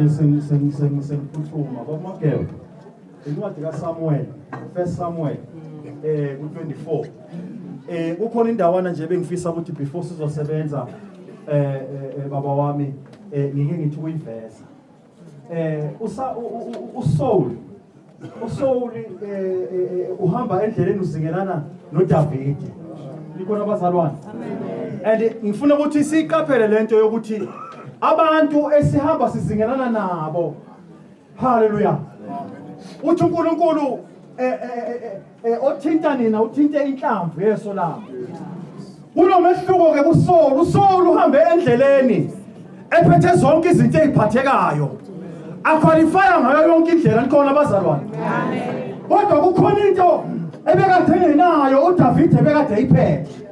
manje sengiphuthuma bakuMageba incwadi kaSamuel 1 Samuel ku24 kukhona indawana nje bengifisa ukuthi before sizosebenza baba wami ngike ngithi kuyiveza uSaul uhamba endleleni uzingelana noDavid likhona abazalwane and ngifuna ukuthi siqaphele lento yokuthi abantu esihamba sizingelana nabo haleluya uthi uNkulunkulu othinta nina uthinte inhlamvu yeso labo kunomehluko ke uSaul uhambe endleleni ephethe zonke izinto eziphathekayo aqualifya ngayo yonke indlela likhona abazalwane amen kodwa kukhona into ebekade engenayo uDavid ebekade ayiphethe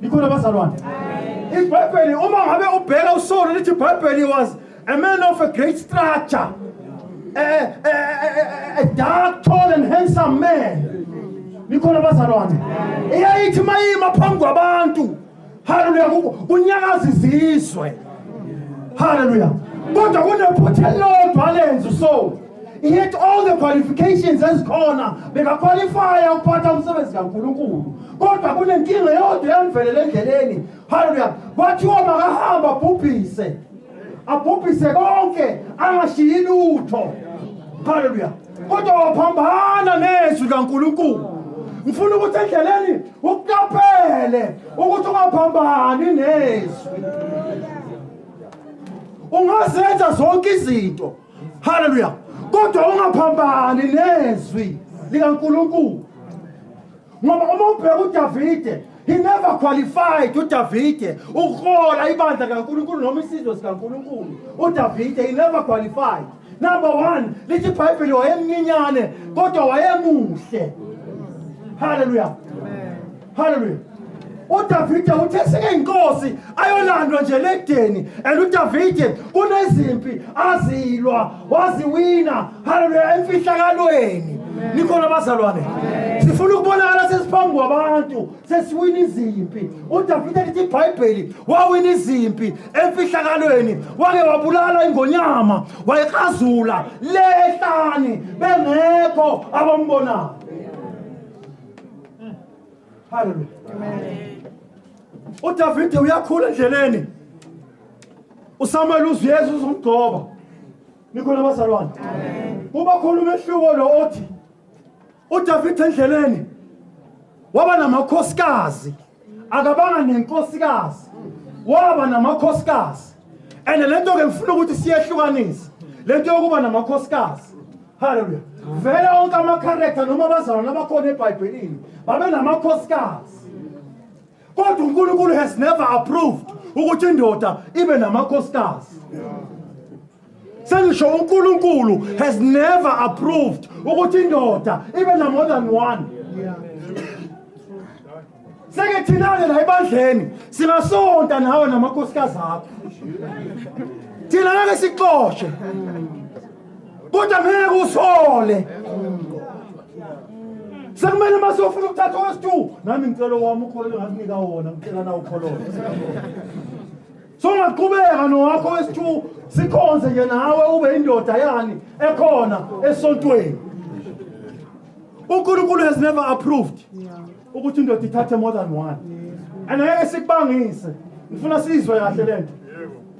likhona abazalwane amen iBhayibheli uma ngabe ubheka uSaul lithi iBhayibheli was a man of a great stature a dark, tall and handsome man likhona abazalwane eyayithi mayima phambi kwabantu haleluya kunyakaza izizwe haleluya kodwa kunephutha elilodwa lenza uSaul he had all the qualifications ezikhona bekaqualifya ukuphatha umsebenzi kaNkulunkulu kodwa kunenkinga yodwa emvelele endleleni haleluya kwathiwa makahamba abhubhise konke angashiyi lutho haleluya kodwa waphambana nezwi kaNkulunkulu ngifuna ukuthi endleleni ukuqaphele ukuthi ungaphambani nezwi ungazenza zonke izinto haleluya kodwa ungaphambani nezwi likaNkulunkulu ngoba uma ubheka uDavid he never qualified uDavid ukuhola ibandla kaNkulunkulu noma isizwe sikaNkulunkulu uDavid he never qualified number 1 lithi iBhayibheli wayemnyinyane kodwa wayemuhle haleluya amen haleluya uDavid uthe sike inkosi ayolandwa nje ledeni and uDavid kunezimpi azilwa waziwina haleluya emfihlakalweni nikhona abazalwane sifuna ukubonakala sesiphambi kwabantu sesiwina izimpi uDavid lithi iBhayibheli wawina izimpi emfihlakalweni wake wabulala ingonyama wayikhazula lehlani bengekho abambonayo haleluya amen uDavid uyakhula endleleni uSamuel uzwe Yesu umgcoba nikhona abazalwane amen kuba khona umehluko lo othi uDavid endleleni waba namakhosikazi akabanga nenkosikazi waba namakhosikazi and lento ke ngifuna ukuthi siyehlukanise lento yokuba namakhosikazi haleluya vele onke ama character noma abazalwane abakhona eBhayibhelini babe namakhosikazi kodwa uNkulunkulu has never approved ukuthi indoda ibe namakhosikazi sengisho uNkulunkulu has never approved ukuthi indoda ibe na more than one seke thina la ebandleni singasonta nawe namakhosikazi akho thina ngeke sixoxe kodwa ngeke usole sekumele masofuna ukuthatha owestu nami ngicela wami ukholelo ngasinika wona ngicela na ukholelo so ngaqhubeka nowakho westu sikhonze nje nawe ube indoda yani ekhona esontweni uNkulunkulu has never approved ukuthi indoda ithathe more than one and ngeke sikubangise ngifuna sizwe kahle lento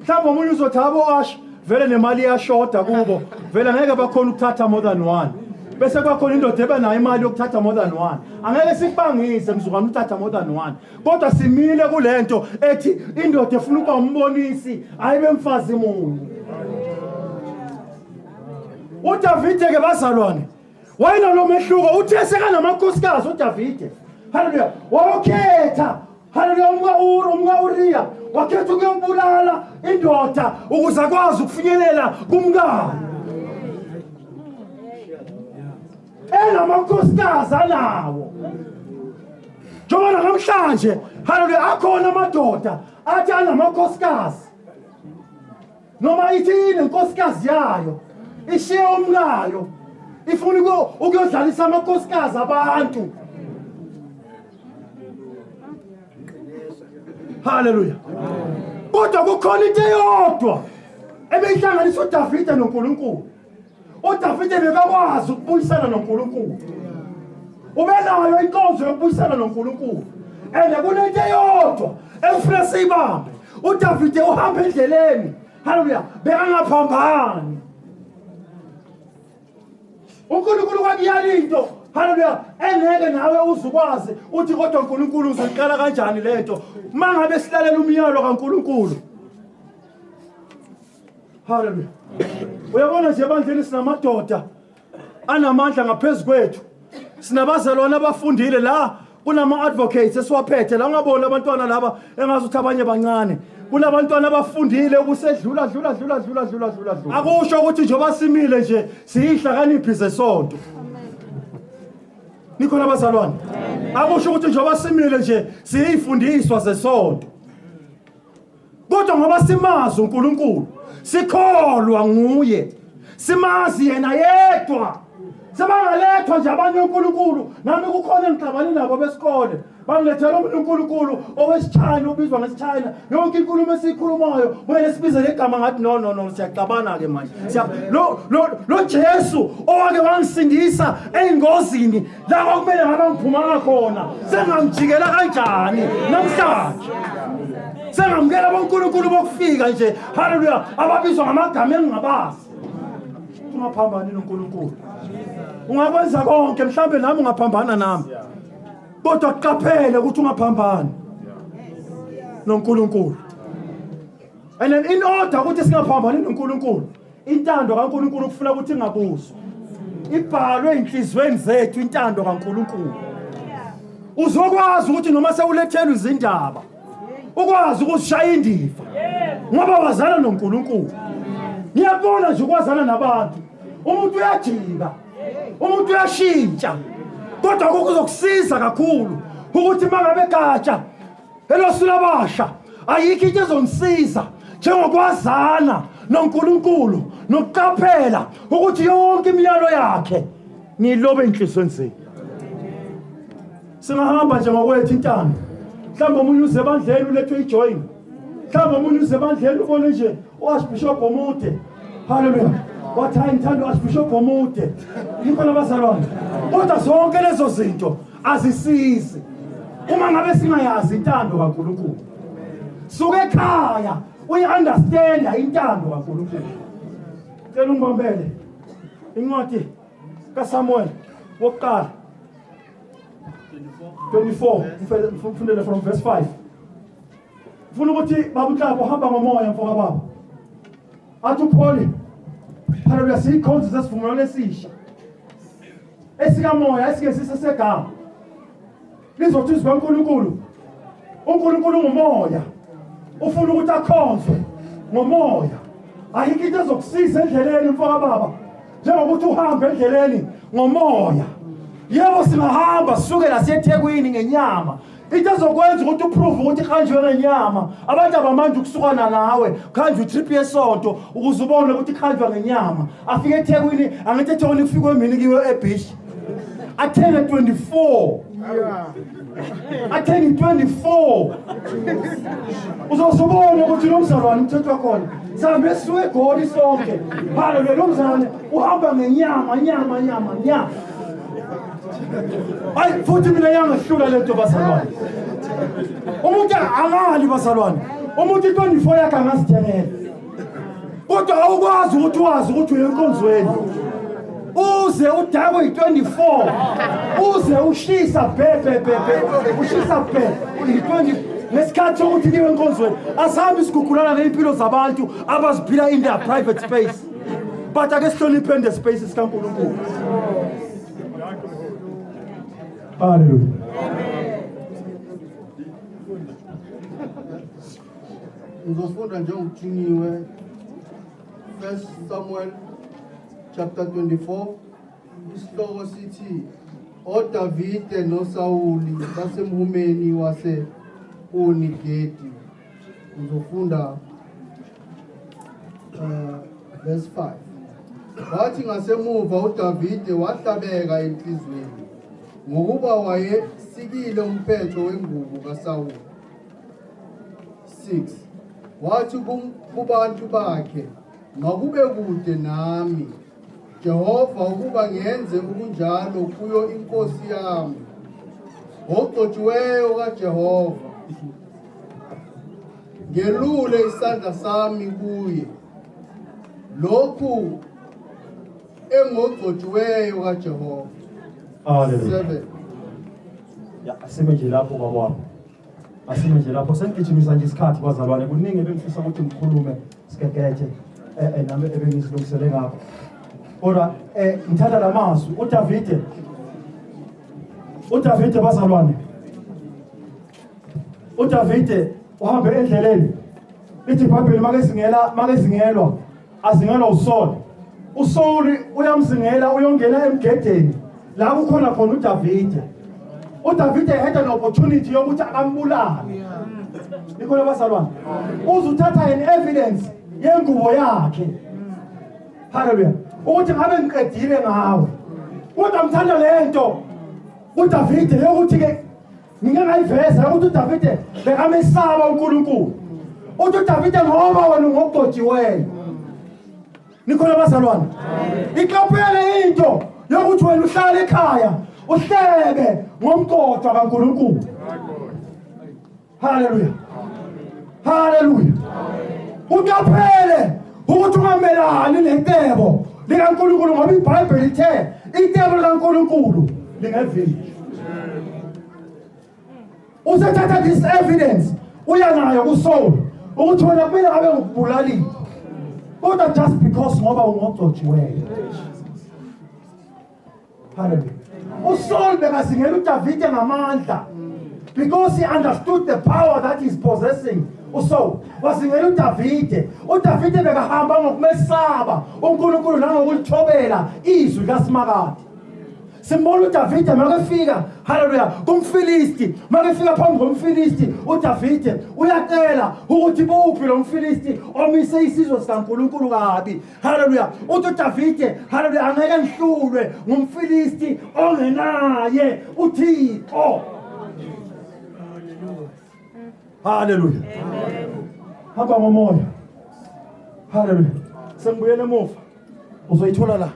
mhlawumbe umunye uzothabo ash vele nemali yashoda kubo vele ngeke bakhona ukuthatha more than one bese kwakhona indoda ebenayo imali yokuthatha more than one angeke sikubangise mzukwana uthatha more than one kodwa simile kulento ethi indoda efuna ukuba umbonisi ayibe mfazi munye uDavid ke bazalwane wayena lo mehluko uthe seka namakhosikazi uDavid haleluya wakhetha haleluya umka Uriya wakhetha ukuyobulala indoda ukuze akwazi ukufinyelela kumkani enamakhosikazi anawo njengoba namhlanje haleluya akhona amadoda athi anamakhosikazi noma ithini inkosikazi yayo ishiye umkayo ifuna ukuyodlalisa amakhosikazi abantu haleluya kodwa kukhona into eyodwa ebeyihlanganisa uDavide noNkulunkulu. uDavide bekakwazi ukubuyisana noNkulunkulu. Ubenayo inkonzo yokubuyisana noNkulunkulu. And kunento eyodwa efuna siyibambe. uDavide uhamba endleleni. Hallelujah. Bekangaphambani. uNkulunkulu kwakuyala into. Hallelujah. Engeke nawe uzukwazi uthi kodwa uNkulunkulu uzoqala kanjani lento. Mangabe silalela umyalo kaNkulunkulu. Hallelujah. Uyabona nje ebandleni sinamadoda anamandla ngaphezulu kwethu. Sinabazalwane abafundile la kunama advocates esiwaphethe la ungabona abantwana laba engazuthi abanye bancane. Kunabantwana abafundile ukusedlula akusho ukuthi njoba simile nje siyihlakaniphi zesonto. Nikhona abazalwane. Akusho ukuthi njoba simile nje siyifundiswa zesonto. Kodwa ngoba simazi uNkulunkulu, sikholwa nguye, simazi yena yedwa. Sebangalethwa nje abanye uNkulunkulu, nami kukhona engixabane nabo besikole. Bangilethela uNkulunkulu owesiChina ubizwa ngesiChina. Yonke inkulumo esikhulumayo kumele sibize legama ngathi no siyaxabana ke manje. Lo Jesu owake wangisindisa engozini la kwakumele ngabe ngiphuma khona. Sengamjikela kanjani namhlanje? Sengamkela boNkulunkulu bokufika nje. Hallelujah. Ababizwa ngamagama engingabazi. Ungaphambani noNkulunkulu. Ungakwenza konke mhlambe nami ungaphambana nami. Kodwa qaphele ukuthi ungaphambani noNkulunkulu. And then in order ukuthi singaphambani noNkulunkulu, intando kaNkulunkulu kufuna ukuthi ingabuzwa. Ibhalwe enhlizweni zethu intando kaNkulunkulu. Uzokwazi ukuthi noma sewulethela izindaba, ukwazi ukuzishaya indiva. Ngoba wazana noNkulunkulu. Ngiyabona nje ukwazana nabantu. Umuntu uyajika. Umuntu uyashintsha. Kodwa kuzokusiza kakhulu ukuthi mangabe gatsha elosulabasha ayikho into ezomsiza njengokwazana noNkulunkulu nokuqaphela ukuthi yonke imiyalo yakhe nilobe enhlizweni zenu. Singahamba nje ngokwethu intando. Mhlawumbe umunye uze ebandleni ulethwe ijoin. Mhlawumbe umunye uze ebandleni ubone nje uArchbishop omude. Hallelujah. Wathi ngithanda uArchbishop omude. Nikhona abazalwane. Kodwa zonke lezo zinto azisizi uma ngabe singayazi intando kaNkulunkulu. Suke ekhaya uyi-understand intando kaNkulunkulu. Cela ungibambele incwadi kaSamuel wokuqala 24 mfundele from verse 5. Ufuna ukuthi baba uNhlaba uhamba ngomoya mfoka baba. Athi uPaul hallelujah sikhonza sesivumelwano esisha. Esikamoya esingesisegama. Lizothi izwe uNkulunkulu. uNkulunkulu ngumoya. Ufuna ukuthi akhonzwe ngomoya. Ayikho into ezokusiza endleleni mfoka baba. Njengokuthi uhambe endleleni ngomoya. Yebo singahamba sisuke la siyeThekwini ngenyama. Into ezokwenza ukuthi uprove ukuthi khanjwe ngenyama. Abantu abamanje ukusukana nawe, khanjwe utrip yesonto ukuze ubone ukuthi khanjwa ngenyama. Afike eThekwini angithi eThekwini kufike emini kiwe eBeach. Athene 24. Athene 24. Uzosubona ukuthi lo mzalwane umthethwa khona. Sambe suwe eGoli sonke. Hallelujah lo mzalwane uhamba ngenyama. Ay futhi mina yangahlula lento bazalwane. Umuntu angali bazalwane. Umuntu 24 yakhe angasithengela. Kodwa awukwazi ukuthi wazi ukuthi uyenkonzweni. Uze udakwe 24. Uze ushisa ushisa uyi20 nesikhathi sokuthi niwe enkonzweni. Asahambi sigugulana neimpilo zabantu abaziphila in their private space. But ake sihloniphe the spaces kaNkulunkulu. Hallelujah. Ngizofunda nje ngithunyiwe 1 Samuel chapter 24 isihloko sithi oDavide noSawuli basemhumeni wase Onigedi. Ngizofunda verse 5. Wathi ngasemuva uDavide wahlabeka enhlizweni ngokuba wayesikile umphetho wengubo kaSawuli. 6. Wathi kubantu bakhe makube kude nami Jehova ukuba ngenze ukunjalo kuyo inkosi yami ogcotshiweyo kaJehova ngelule isandla sami kuye lokhu engogcotshiweyo kaJehova. Hallelujah. 7 Ya, asime nje lapho kwabo. Asime nje lapho sengigijimisa nje isikhathi bazalwane kuningi ebengifisa ukuthi ngikhulume sikekethe nami ebengisilungisele ngakho. Kodwa ngithanda lamazwi uDavide bazalwane. uDavide uhambe endleleni. Lithi iBhayibheli makezingelwa azingelwa uSaul. uSaul uyamzingela uyongena emgedeni la kukhona khona uDavide. uDavide had an opportunity yokuthi akambulale. Nikhona bazalwane. Uzuthatha an evidence yengubo yakhe. Hallelujah. Ukuthi ngabe ngiqedile ngawe. Kodwa ngithanda lento uDavide yokuthi ke ngingayiveza ukuthi uDavide bekamesaba uNkulunkulu. Uthi uDavide ngoba wena ngogcotshiweyo. Nikhona bazalwane. Iqaphele into yokuthi wena uhlala ekhaya uhlebe ngomgcotsho kaNkulunkulu. Hallelujah. Hallelujah. Uqaphele ukuthi ungamelani netebo likaNkulunkulu ngoba iBhayibheli lithe itebo likaNkulunkulu lingaveli. Usethatha this evidence uya nayo kuSaul ukuthi wena kumele ngabe ngikubulalile. Kodwa just because ngoba ungogcotshiweyo. Hallelujah. uSaul bekazingela uDavide ngamandla because he understood the power that he's possessing. uSaul wazingela uDavide. uDavide bekahamba ngokumesaba uNkulunkulu nangokulithobela izwi kaSimakade. Simbona uDavide makefika, hallelujah, kumfilisti. Makefika phambi komfilisti, uDavide uyacela ukuthi buphi lo mfilisti omise isizwe sikaNkulunkulu kabi. Hallelujah. Uthi uDavide, hallelujah, angeke ngihlulwe ngumfilisti ongenaye uThixo. Hallelujah. Hamba ngomoya. Hallelujah. Sengibuyele emuva. Uzoyithola la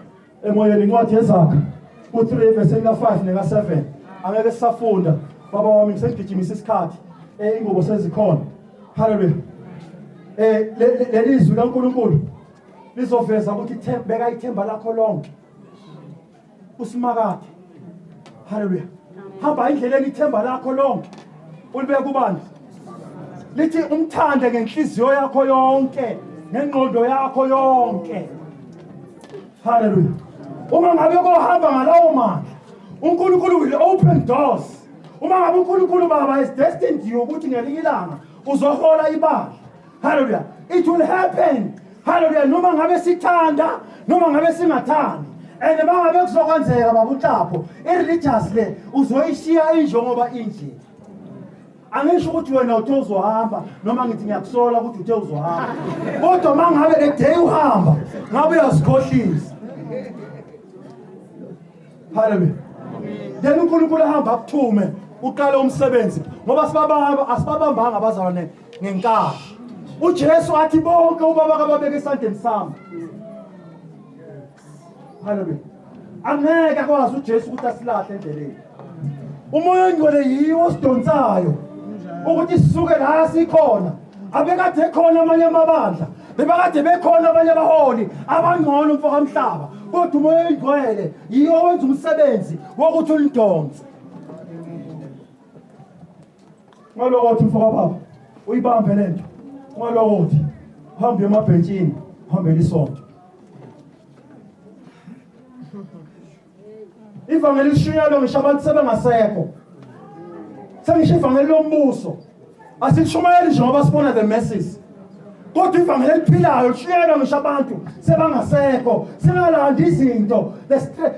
emoyeni incwadi yezakha. U3 verse 5 neka7 angeke sisafunda baba wami ngisengijimisa isikhathi ingubo sezikhona. Hallelujah. Lelizwi kaNkulunkulu lizoveza ukuthi beka ithemba lakho lonke uSimakade. Hallelujah. Hamba indleleni ithemba lakho lonke ulibeka kubani? Lithi umthande ngenhliziyo yakho yonke nengqondo yakho yonke. Hallelujah. Uma ngabe kohamba ngalawo mandla uNkulunkulu will open doors. Uma ngabe uNkulunkulu baba is destined you ukuthi ngelinye ilanga uzohola ibandla. Hallelujah. It will happen. Hallelujah. Noma ngabe sithanda noma ngabe singathandi. And mangabe kuzokwenzeka baba uNhlapho ireligious le uzoyishiya injongoba inje. Angisho ukuthi wena uzohamba noma ngithi ngiyakusola ukuthi uthe uzohamba. Kodwa mangabe the day uhamba ngabe uyazikhohlisa. Hallelujah. Then uNkulunkulu ahamba akuthume uqale umsebenzi ngoba asibabambanga abazalwane ngenkani. uJesu athi bonke ubaba kababeke esandleni sami. Hallelujah. Angeke akwazi uJesu ukuthi asilahle endleleni. Umoya ongcwele yiwo osidonsayo ukuthi sisuke la sikhona. Abekade khona amanye amabandla, bebekade bekhona abanye abaholi abangcono mfoka emhlaba. Kodwa umoya ongcwele yiwo owenza umsebenzi wokuthi ulidonse. Ngalokuthi mfoka baba uyibambe lento. Ngalokuthi uhambe emabhentshini, uhambe isonto. Ivangeli lishunyalwe ngisho abantu sebengasekho. Sengisho ivangeli lombuso. Asishumayeli nje ngoba sibona the masses. Kodwa ivangeli eliphilayo lishunyalwe ngisho abantu sebangasekho. Singalandi izinto.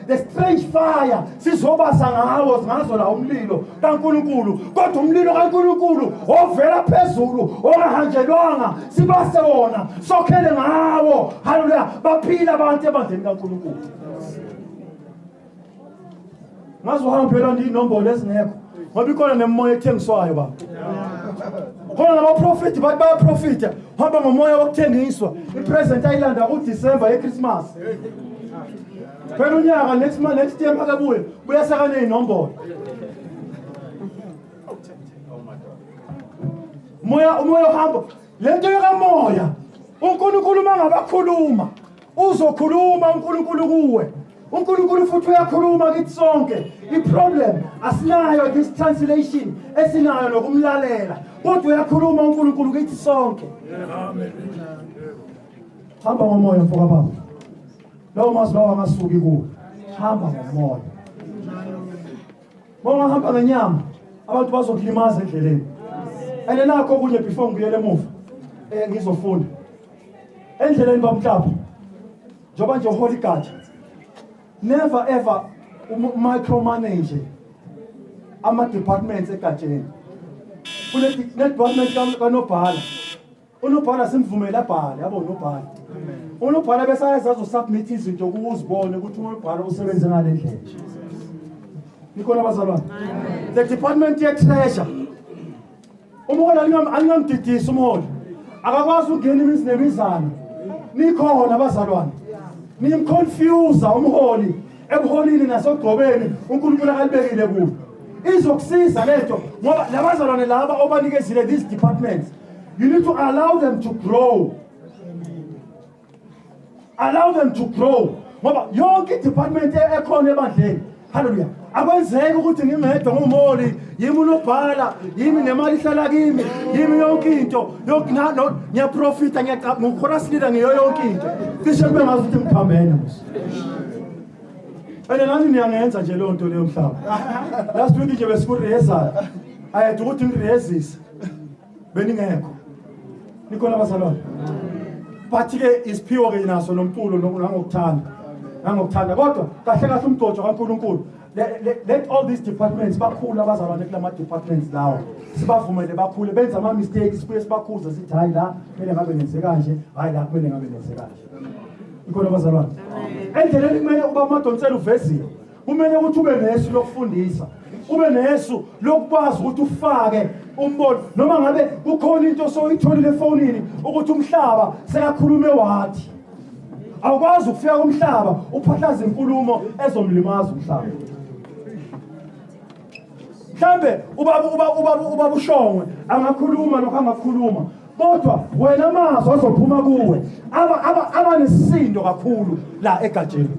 The strange fire sizobasa ngazo la umlilo kaNkulunkulu. Kodwa umlilo kaNkulunkulu ovela phezulu ongahanjelwanga sibase wona sokhele ngawo. Hallelujah. Baphila abantu ebandleni kaNkulunkulu. Ngazi uhambela inombolo ezingekho ngoba ikhona nemoya ethengiswayo baba. khona nabaprofiti bathi bayaprofita hamba ngomoya wokuthengiswa ipresent ayilanda kuDisemba yeChristmas phela unyaka next year makabuye buyasakana inombolo umoya uhamba lento yokamoya uNkulunkulu mangabakhuluma uzokhuluma uNkulunkulu kuwe uNkulunkulu futhi uyakhuluma kithi sonke iproblem asinayo this translation esinayo nokumlalela kodwa uyakhuluma uNkulunkulu kithi sonke amen hamba ngomoya mfoka baba lawo mazwi lawo angasuki kuwe hamba ngomoya hamba ngenyama abantu bazokulimaza endleleni ene nakho kunye before ngiyele emuva ngizofunda endleleni bamhlapha njoba nje holy god never ever micromanage ama departments egajeni kule department kanobhala unobhala simvumela abhale yabo unobhala unobhala bese ayazazo submit izinto ukuzibone ukuthi unobhala usebenza ngale ndlela nikhona abazalwane the department ye treasure umholi alingamdidisi umholi akakwazi ukungena imizi nemizana nikhona abazalwane nimconfuse umholi ebuholini nasogcobeni uNkulunkulu akalibekile kulo izokusiza lento ngoba labazalwane laba obanikezile these departments you need to allow them to grow ngoba yonke department ekhona ebandleni haleluya akwenzeki ukuthi ngimedwa ngumholi yimi unobhala yimi nemali ihlala kimi yimi yonke into ngiyaprofita ngiyachorus leader ngiyo yonke into cishe kube ngazi ukuthi ngiphambene ene nani niyangenza nje leyo nto leyo mhlaba last week nje besikureheza ayedwa ukuthi ngirehezisa beningekho nikhona abazalwane but ke isiphiwo ke naso nomculo nangokuthanda kodwa kahle kahle umgcojo kaNkulunkulu let all these departments bakhulu abazalwane kulama departments lawo sibavumele bakhule benza ama mistakes sibuye sibakhuza sithi hayi la kumele ngabe nenze kanje hayi la kumele ngabe nenze kanje ikhona abazalwane endleleni kumele uba amadonsela uvezile kumele ukuthi ube nesu lokufundisa ube nesu lokwazi ukuthi ufake umbono noma ngabe kukhona into soyitholile efonini ukuthi umhlaba sekakhulume wathi awukwazi ukufika kumhlaba uphahlaza inkulumo ezomlimaza umhlaba mhlambe ubaba ushongwe angakhuluma lokho angakhuluma kodwa wena amazwi azophuma kuwe abanesisindo kakhulu la egajeni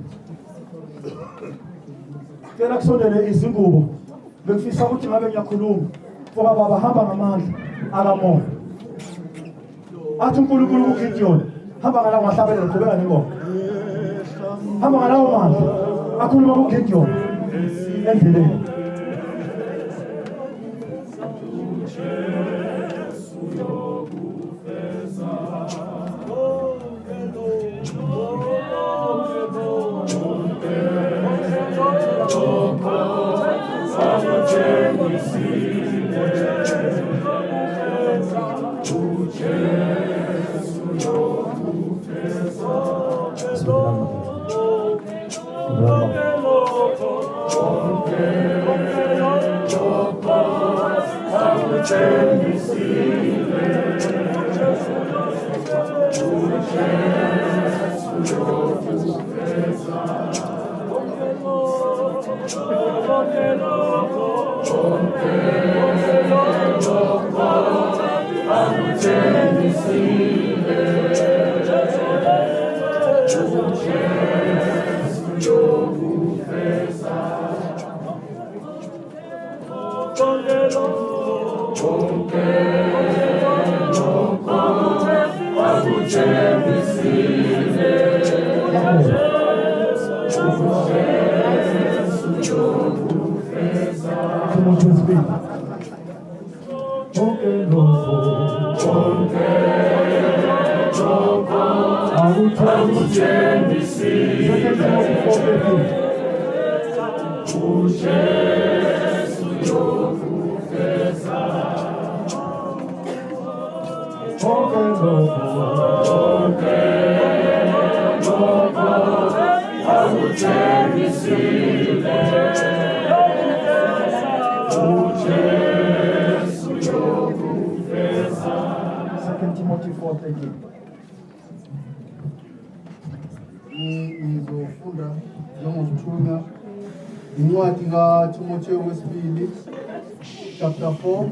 kena kusondele izingubo bengifisa ukuthi ngabe ngiyakhuluma ngoba baba hamba ngamandla akamoya athi uNkulunkulu kuGideon hamba ngalawo mahlabele uqhubeka nengoma hamba ngalawo mandla akhuluma kuGideon endleleni 1 Timothy 4:13. Ngizofunda njengokuthunywa incwadi kaTimotheyu wesibili chapter 4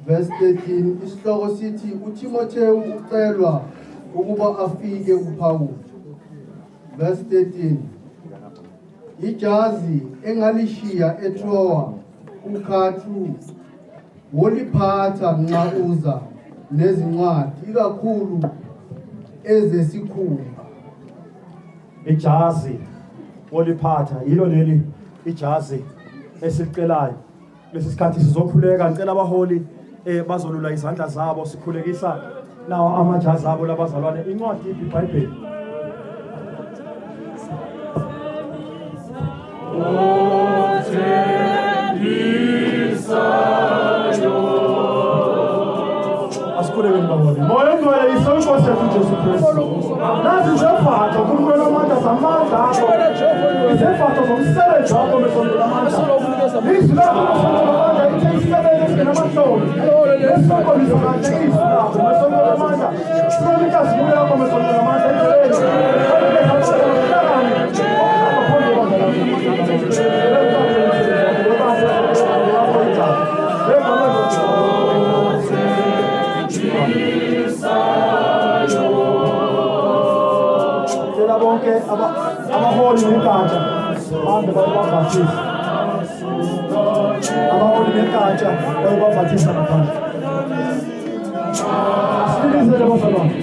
verse 13. Isihloko sithi uTimotheyu ucelwa ukuba afike kuPawulu. Verse 13. Ijazi engalishiya eTroa uKhathu woliphatha nxa uza nezincwadi ikakhulu ezesikhumba. Ijazi oliphatha yilo leli ijazi esilicelayo. Lesi sikhathi sizokhuleka, ngicela abaholi bazolula izandla zabo, sikhulekisa nawo amajazi abo labazalwane. Incwadi iBhayibheli. Asikhulekeni baholi. Moya ongcwele isonkosi yethu Jesu Kristu. Nazi zefatho kuNkulunkulu amandla zamandla akho. Izefatho zomsebenzi wakho mesondela amandla. Izwi lakho mesondela amandla ithe isebenze esinamahloni. Lesonkolisa kahle izwi lakho mesondela amandla. Sibona inkazimulo yakho mesondela amandla endleleni. Bonke abaholi benkatsha bahambe bayobabhathisa. Abaholi benkatsha bayobabhathisa ngaphandle. Sililizele bazalwane.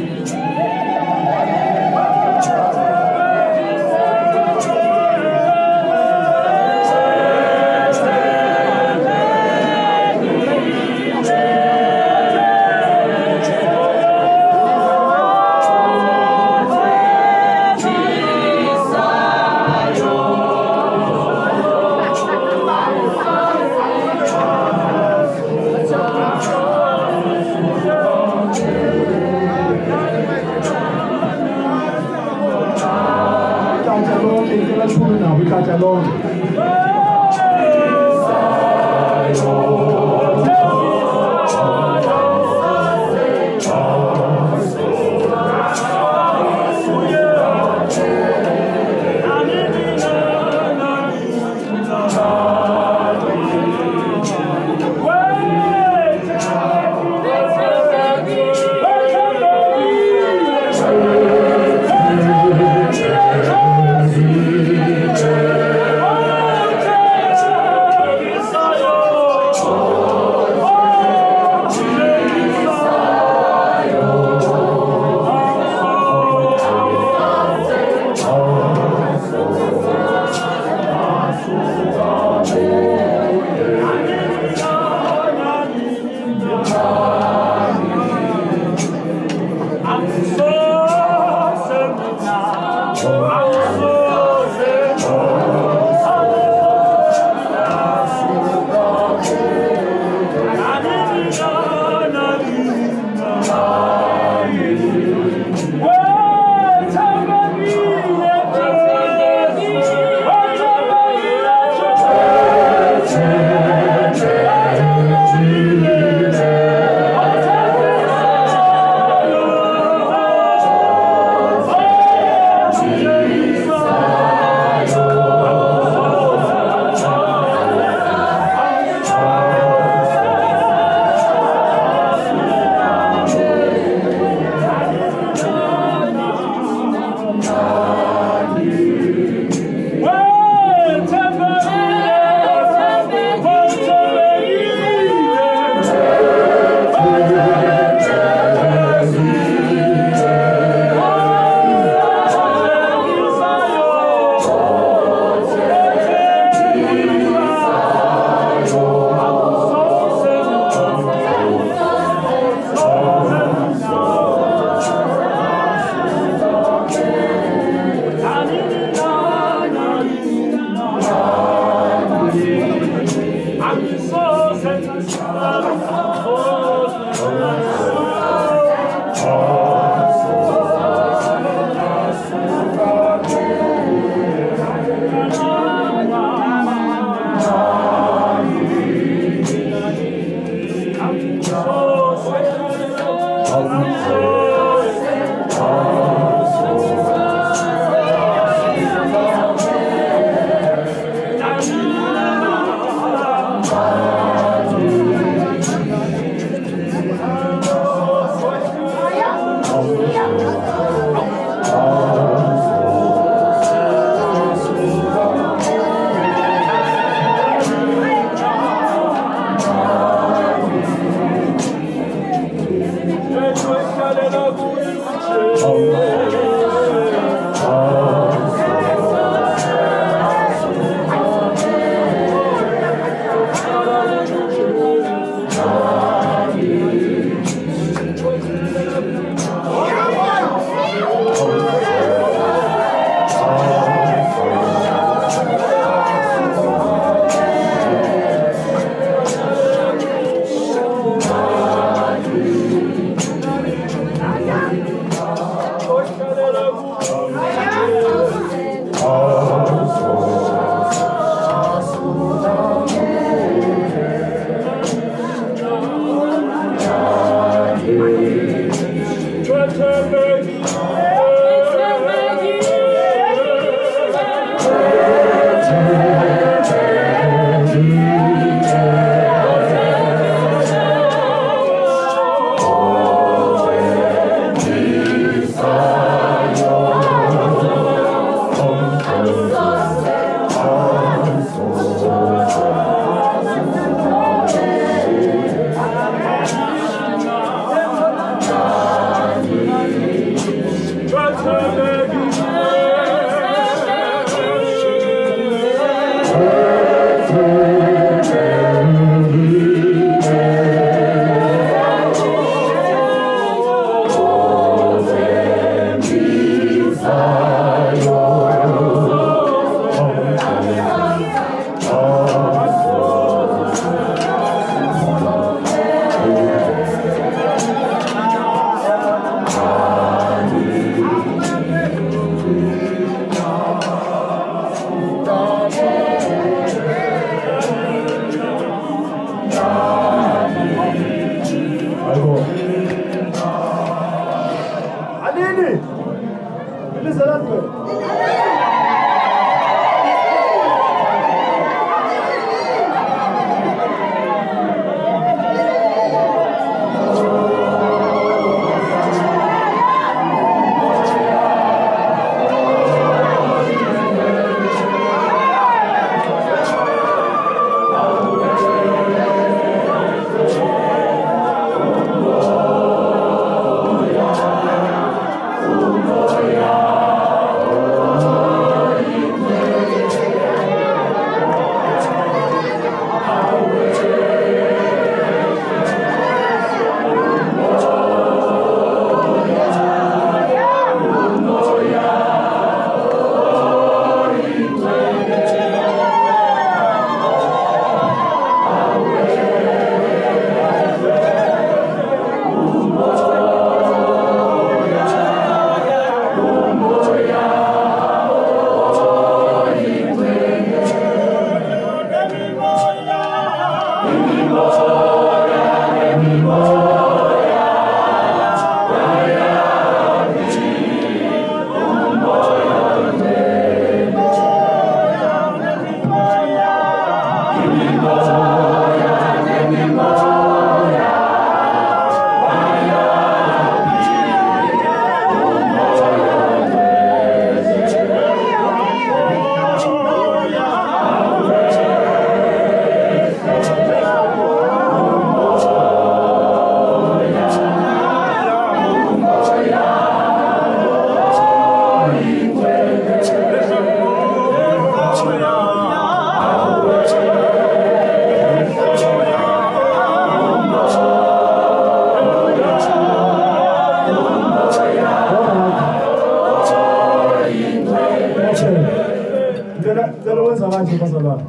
manje bazalwane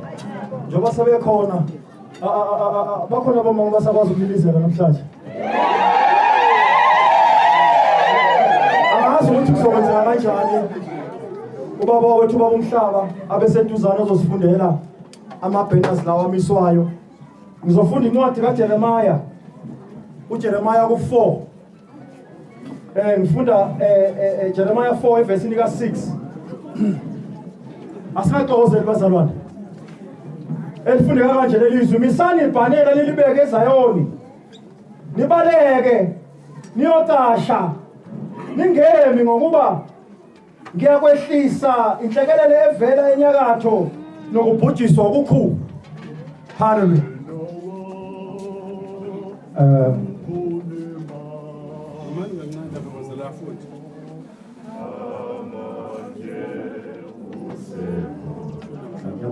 njengoba sebekhona bakhona bomama basakwazi ukulilizela namhlanje angazi ukuthi kuzokwenzeka kanjani ubaba wethu ubaba umhlaba abeseduzana ozosifundela ama-banners lawa amiswayo ngizofunda incwadi kaJeremiah uJeremiah ku-4 ngifunda Jeremiah 4 evesini ka-6 asingaqokozeli bazalwane elifundeka kanje lelizwi, misani ibhanela lilibeke eZayoni, nibaleke niyocasha, ningemi ngokuba ngiyakwehlisa inhlekelele evela enyakatho nokubhujiswa okukhulu. Hallelujah.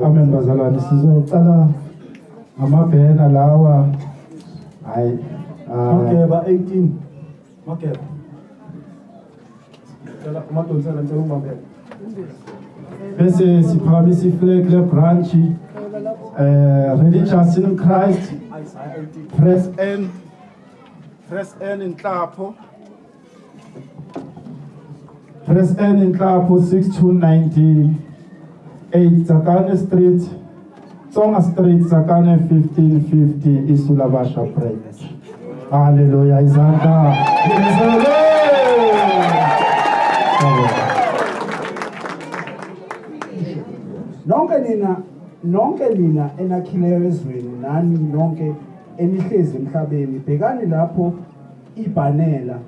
Amen bazalwane, sizocala amabhena lawa. Hayi Mageba 18. Mageba. Cela umadonsela ngicela ungibambele. bese siphakamisa iflag le branch religious in Christ. Isaiah 18. Press N in Nhlapho. Press N in Nhlapho 6298 Zakane Street, Tsonga Street, Zakane 1550 Isulabasha Branch. Hallelujah. Izandla. Nonke nina enakhileyo ezweni nani nonke enihlezi emhlabeni, bhekani lapho ibhanela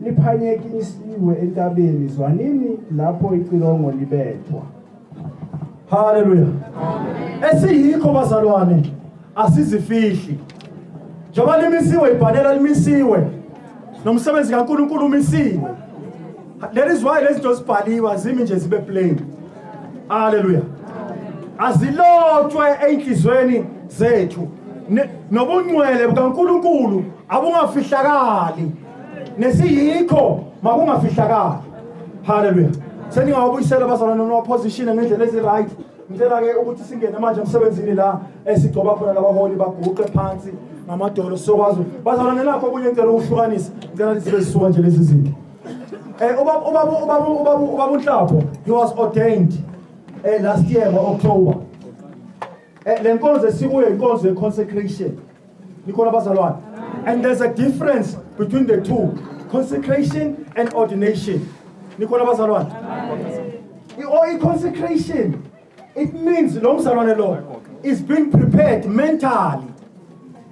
liphanyekisiwe entabeni, zwanini lapho icilongo libethwa. Hallelujah. Esiyikho bazalwane asizifihli. Njoba limisiwe ibhanela limisiwe. Nomsebenzi kaNkulunkulu umisiwe. That is why lezi zinto sibhaliwe azimi nje zibe plain. Hallelujah. Azilotshwe enhlizweni zethu. Nobungcwele bukaNkulunkulu abungafihlakali. Nesiyikho makungafihlakali. Hallelujah. Seningawabuyisela bazalwane no position ngendlela ezi right. Ngicela ke ukuthi singene manje emsebenzini la esigcoba khona labaholi baguqe phansi ngamadolo sokwazi. Bazalwane nakho okunye ngicela ukuhlukanisa. Ngicela sibe sisuka nje lezi zinto. Ubaba uNhlapho, he was ordained last year October. Le nkonzo esikuyo inkonzo ye consecration. Nikhona bazalwane. And there's a difference between the two, consecration and ordination. Nikhona bazalwane. Consecration, it means lo mzalwane lo is being prepared mentally.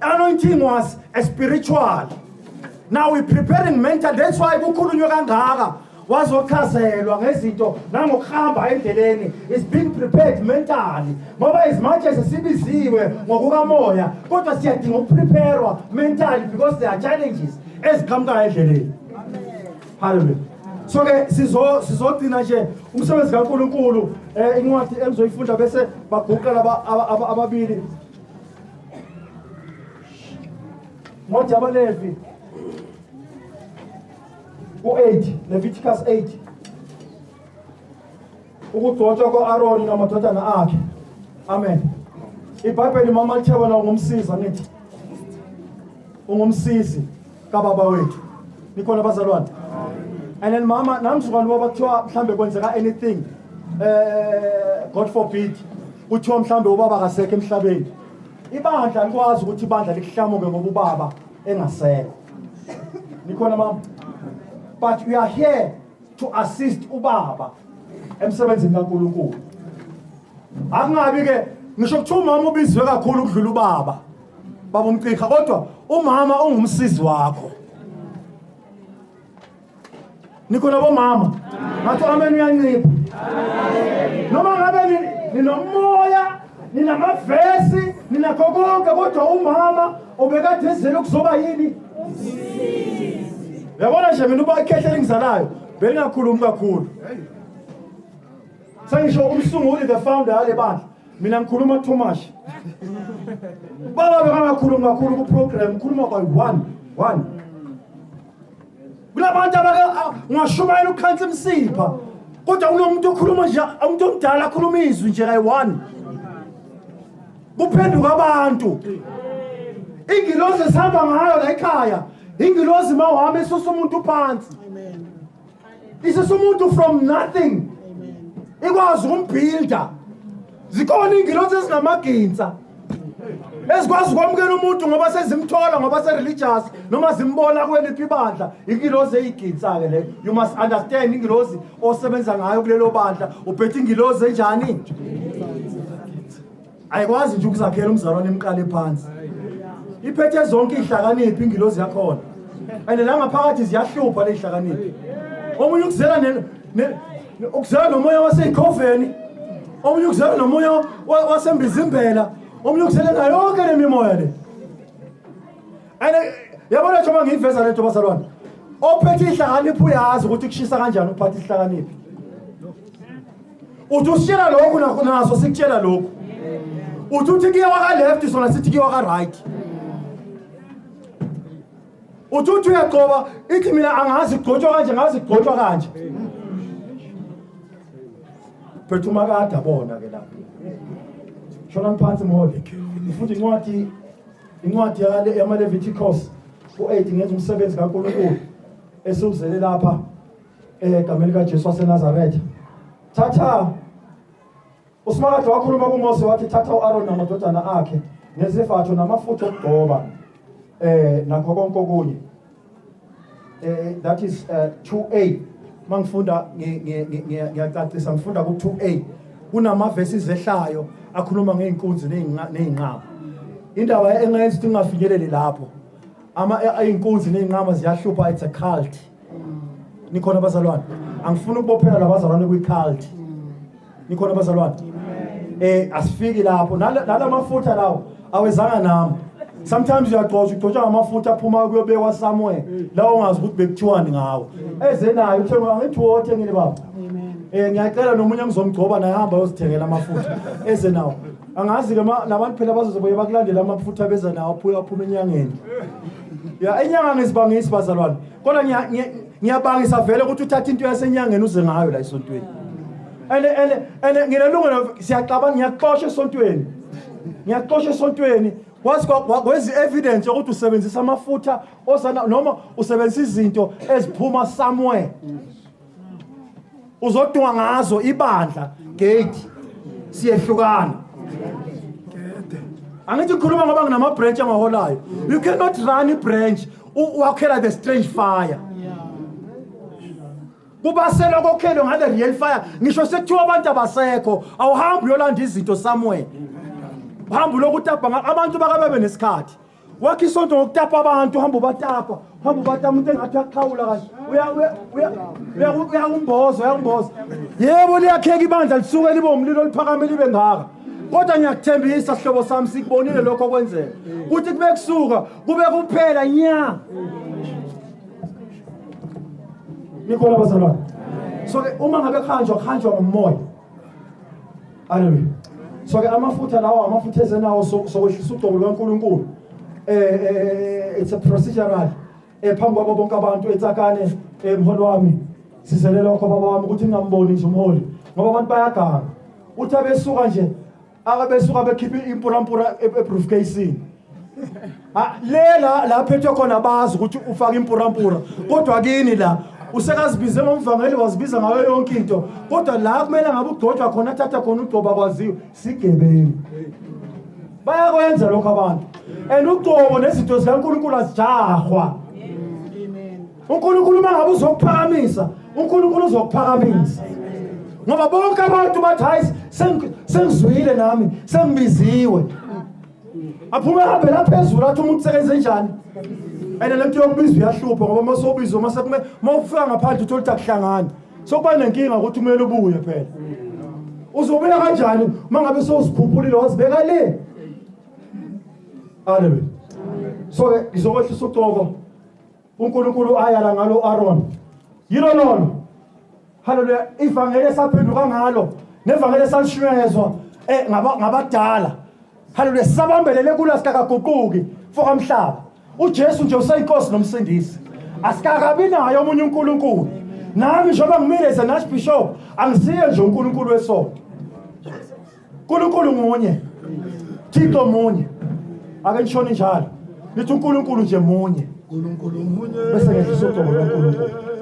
Anointing was a spiritual. Now we're preparing mentally. That's why kukhulunywa kangaka wazochazelwa ngezinto nangokuhamba endleleni. Is being prepared mentally. Ngoba as much as sibiziwe ngokukamoya, kodwa siyadinga ukupreparewa mentally because there are challenges eziqhamuka endleleni. Hallelujah. So ke sizogcina nje umsebenzi kaNkulunkulu incwadi engizoyifunda bese baguqela ababili. Moja abaLevi u8 Leviticus 8 ukugcotshwa kwa-Aroni namadodana akhe. Amen. iBhayibheli mama litheba na ungumsiza nithi ungumsizi kababa wethu. Nikhona bazalwane. And then mama namzukwane baba kuthiwa mhlambe kwenzeka anything God forbid kuthiwa mhlambe ubaba akasekho emhlabeni, ibandla likwazi ukuthi ibandla likuhlamuke ngoba ubaba engasekho. Nikhona mama. But we are here to assist ubaba emsebenzini kaNkulunkulu. Akungabi ke ngisho ukuthi umama ubizwe kakhulu ukudlula ubaba baba umcikha, kodwa umama ungumsizi wakho. Nikhona bomama ngathi amen uyancipha. Noma ngabe ninomoya ninamavesi ninakho konke, kodwa umama ubekade ezele ukuzoba yini umsizi. Yabona nje mina uba ikhehle lingizalayo belingakhulumi kakhulu. Sengisho umsunguli the founder yale bandla mina ngikhuluma too much. Baba bengakhulumi kakhulu ku program, ngikhuluma kwa one. Kulabantu ngashumayela ukukhansa imsipha, kodwa kunomuntu okhuluma nje, umuntu omdala akhuluma izwi nje kayi-1 kuphenduka abantu. Ingilozi esihamba ngayo la ekhaya ingilozi mawahamba isusa umuntu phansi. Isusa umuntu from nothing. Ikwazi ukumbuilda. Zikhona ingilozi ezinamaginsa ezikwazi ukwamukela umuntu ngoba sezimthola ngoba se-religious noma zimbona kweliphi ibandla. Ingilozi eyiginsa ke le. You must understand ingilozi osebenza ngayo kulelo bandla uphethe ingilozi enjani. ayikwazi nje ukuzakhela umzalwane emqale phansi iphethe zonke ihlakaniphi ingilozi yakhona ande la ngaphakathi ziyahlupha le ihlakaniphi omunye ukuzela nomoya waseyikhoveni omunye ukuzela nomoya wasembizimbela omunye ukuzela nayo yonke le mimoya le ande yabona njengoba ngiyiveza lento bazalwane ophethe ihlakaniphi uyazi ukuthi kushisa kanjani ukuphatha ihlakaniphi uthi usitshela lokhu naso sikutshela lokhu uthi kuye waka left sona sithi kuye waka right uthi uyaqoba ithi mina angazi igqotshwa kanje ngazi igqotshwa kanje phethe umakade abona ke lapho shona phansi mholi futhi incwadi yama-Leviticus u-8 ngenza umsebenzi kaNkulunkulu esiwuzele lapha egameni kaJesu waseNazaretha thatha uSimakade wakhuluma kuMose wathi thatha uAaron namadodana akhe nezifatho namafutha okugcoba nakho konke okunye that is 2a mangifunda ngiyacacisa ngifunda ku 2a kunamavesi ezehlayo akhuluma ngeinkunzi nezinqama indaba engayenza ukuthi ngingafinyeleli lapho inkunzi nezinqama ziyahlupha it's a cult nikhona bazalwane angifuni ukubophela labazalwane kwi-cult nikhona bazalwane asifiki lapho nalamafutha lawo awezanga nami sometimes uyagcotshwa ngamafutha aphuma kuyobekwa somewhere la ungazi ukuthi bekuthiwani ngawo ezenayo uthenga angithi wothengile baba ngiyacela nomunye ngizomgcoba naye hamba yozithengela amafutha ezenawo angazi ke nabantu phela bazozobuye bakulandela amafutha beza nawo aphuma enyangeni ya enyanga ngizibangisi bazalwane kodwa ngiyabangisa vele ukuthi uthatha into yasenyangeni uze ngayo la esontweni ene nginelungelo siyaxabana ngiyaxoxa esontweni kwezi evidence ukuthi usebenzisa amafutha osana noma usebenzisa izinto eziphuma somewhere uzodunga ngazo ibandla gate siyehlukana angithi ngikhuluma ngoba nginama branch angaholayo you cannot run a branch wakhela the strange fire kubasela kokhelo ngale real fire ngisho sekuthiwa abantu abasekho awuhambi uyolanda izinto somewhere uhambo lokutapa abantu bakabe nesikhathi wakhe isonto ngokutapa abantu hamba ubatapa umuntu engathi aqhawula kahle uyangumboza yebo liyakheka ibandla lisuke libe umlilo liphakame libe ngaka kodwa ngiyakuthembisa sihlobo sami sikubonile lokho kwenzeka kuthi kube kusuka kube kuphela nya nikhona bazalwane so ke uma ngabe khanjwa ngomoya haleluya so ke amafutha lawo amafutha ezenawo sokwehlisa ugcobo lwaNkulunkulu it's a procedural phambi kwabo bonke abantu etsakane mholi wami sizelela lokho baba wami ukuthi ngingamboni nje umholi ngoba abantu bayaganga uthi abesuka nje akabesuka bekhipha impurampura ebriefcase la phethwe khona bazi ukuthi ufaka impurampura kodwa kini la usekazibize ngomvangeli wazibiza ngayo yonke into kodwa la kumele ngabe ugcotshwa khona athatha khona ugcoba kwaziyo sigebengu bayakwenza lokho abantu and ugcobo nezinto zikaNkulunkulu azijahwa uNkulunkulu mangabe uzokuphakamisa uNkulunkulu uzokuphakamisa ngoba bonke abantu bathi hayi sengizwile nami sengibiziwe aphume hambe la phezulu athi umuntu sekenze njani ene lento yokubizwa iyahlupha ngoba masobizwa mawufika ngaphandle uthola ukuthi akuhlangani sokuba nenkinga ukuthi kumele ubuye phela uzobuya kanjani mangabe sowuziphuphulile wazibeka le haleluya so ke ngizokwehlisa ugcobo uNkulunkulu ayala ngalo Aaron yilo lolo haleluya ivangeli esaphenduka ngalo nevangeli esalishunyezwa ngabadala haleluya sabambelele kulo sikakaguquki foka mhlaba uJesu nje usayinkosi nomsindisi asikakabi nayo omunye uNkulunkulu nami njengoba ngimile nash bishop angisiye nje uNkulunkulu wesonto uNkulunkulu munye Thixo munye ake nishone njalo nithi uNkulunkulu nje munye uNkulunkulu munye bese ngehlisa ugcobo lwaNkulunkulu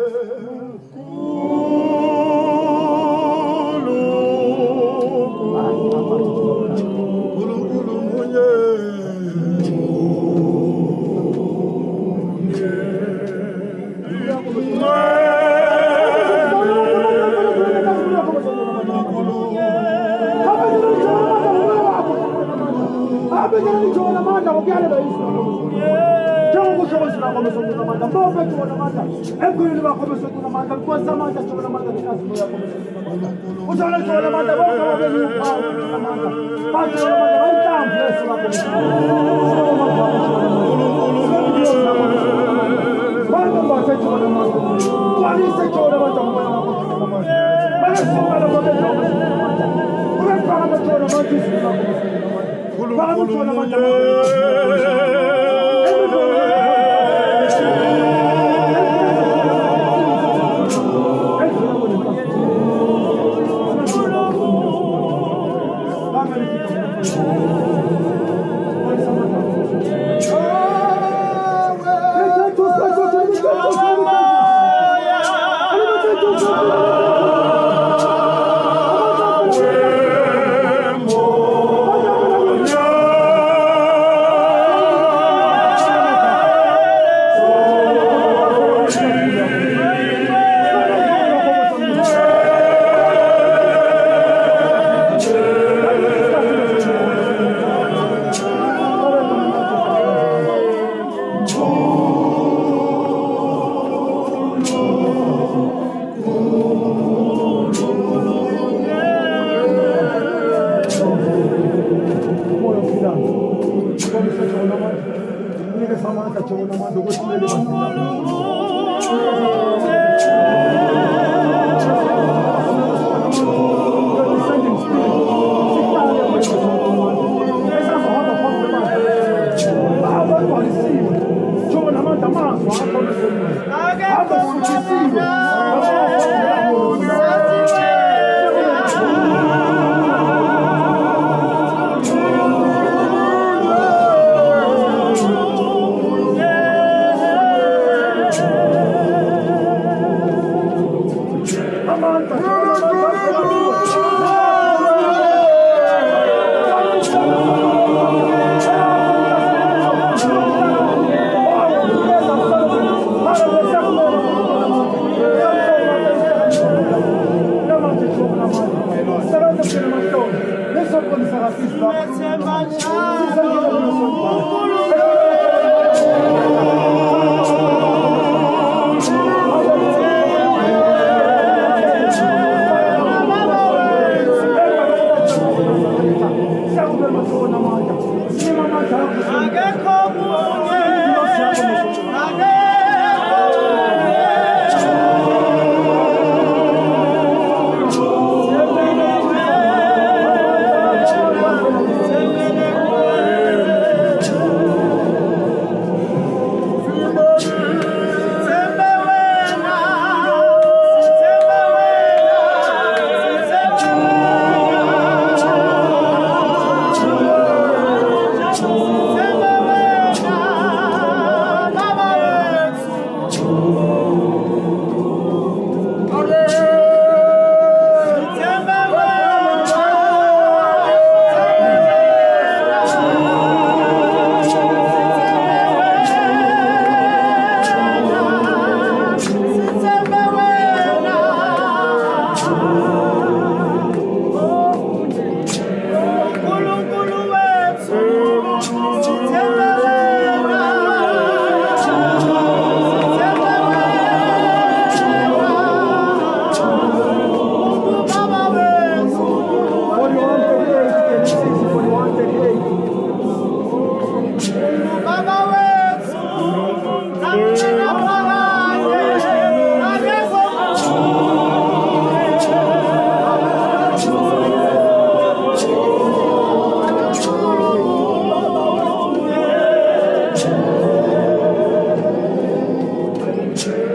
Abekela ijona amandla ngokuyalela izwi. Njengokusho kwezwi lakho mesokuna amandla. Mawupe ijona amandla. Ebukhulwini bakho mesokuna amandla. Nkosi amandla ijona amandla nikazimu yakho mesokuna amandla. Ujona ijona amandla bonke ababeni uphawu amandla. Bajona amandla bayihlamvu yesu lakho mesokuna amandla. Bana bathe ijona amandla. Kwalise ijona amandla ngomoya wakho ijona amandla. Bayasukela babeni bakho mesokuna amandla. Ubefaka amajona amandla izwi lakho mesokuna amandla. Bana ijona amandla.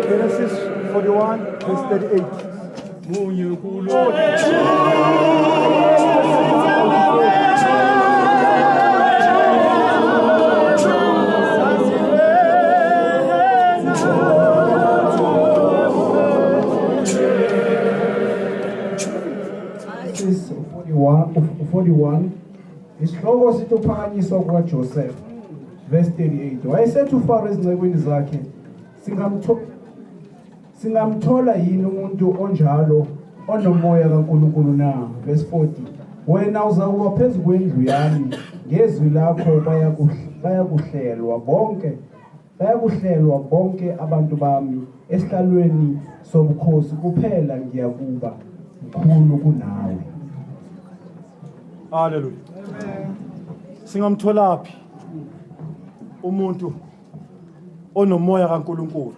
Genesis 41, verse 38. Genesis 41 isihloko sithi uphakanyiswa kukaJoseph verse 38 wayesethi uFaro ezincekwini zakhe singamthola yini umuntu onjalo onomoya kaNkulunkulu na verse 40 wena uzakuba phezu kwendlu yami ngezwi lakho bayakuhlelwa bonke abantu bami esihlalweni sobukhosi kuphela ngiyakuba mkhulu kunawe. Hallelujah. Singamtholaphi umuntu onomoya kaNkulunkulu.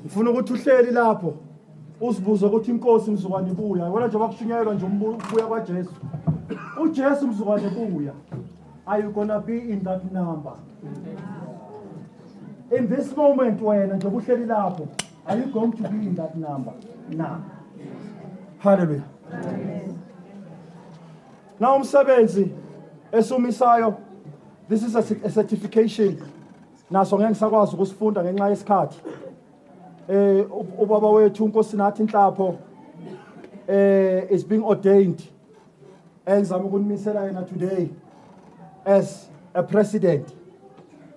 Ngifuna ukuthi uhleli lapho usibuze ukuthi inkosi mzukwane ibuya. Wena nje bakushunyelwa nje ubuya kwaJesu. uJesu mzukwane ibuya. Are you gonna be in that number? In this moment wena nje uhleli lapho, are you going to be in that number? Nah. Hallelujah. Now umsebenzi esumisayo, this is a certification. Naso ngeke ngisakwazi ukusifunda ngenxa yesikhathi. Ubaba wethu uNkosi nathi Nhlapho is being ordained. Engizama ukunimisela yena today as a president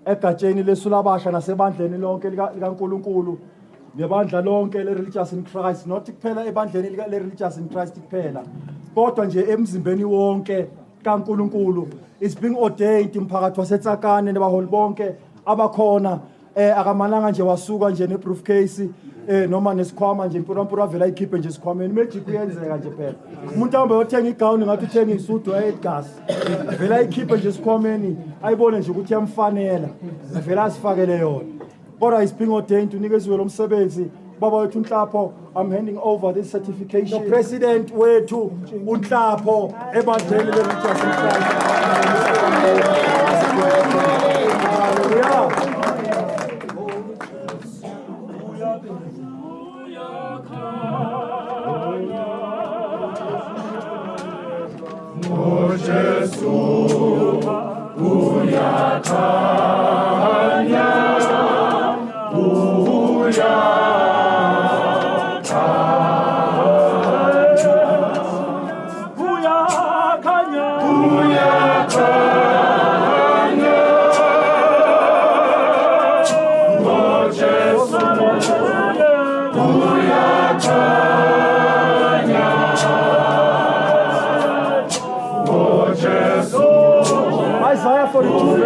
egatsheni lesulabasha nasebandleni lonke likaNkulunkulu nebandla lonke le-Religious in Christ, not kuphela ebandleni le-Religious in Christ kuphela kodwa nje emzimbeni wonke kaNkulunkulu is being ordained umphakathi waseTsakane nebaholi bonke abakhona akamalanga nje wasuka nje ne-briefcase noma nesikhwama nje impura vela ikhiphe nje isikhwameni magic uyenzeka nje phela umuntu ahambe yothenga igawuni ngathi uthenga isudu eGas vela ikhiphe nje isikhwameni ayibone nje ukuthi yamfanela vela asifakele yona kodwa is being ordained unikezwe lo msebenzi baba wethu Nhlapho. I'm handing over this certification to president wethu uNhlapho ebandleni le-Religious in Christ. Isaiah 42.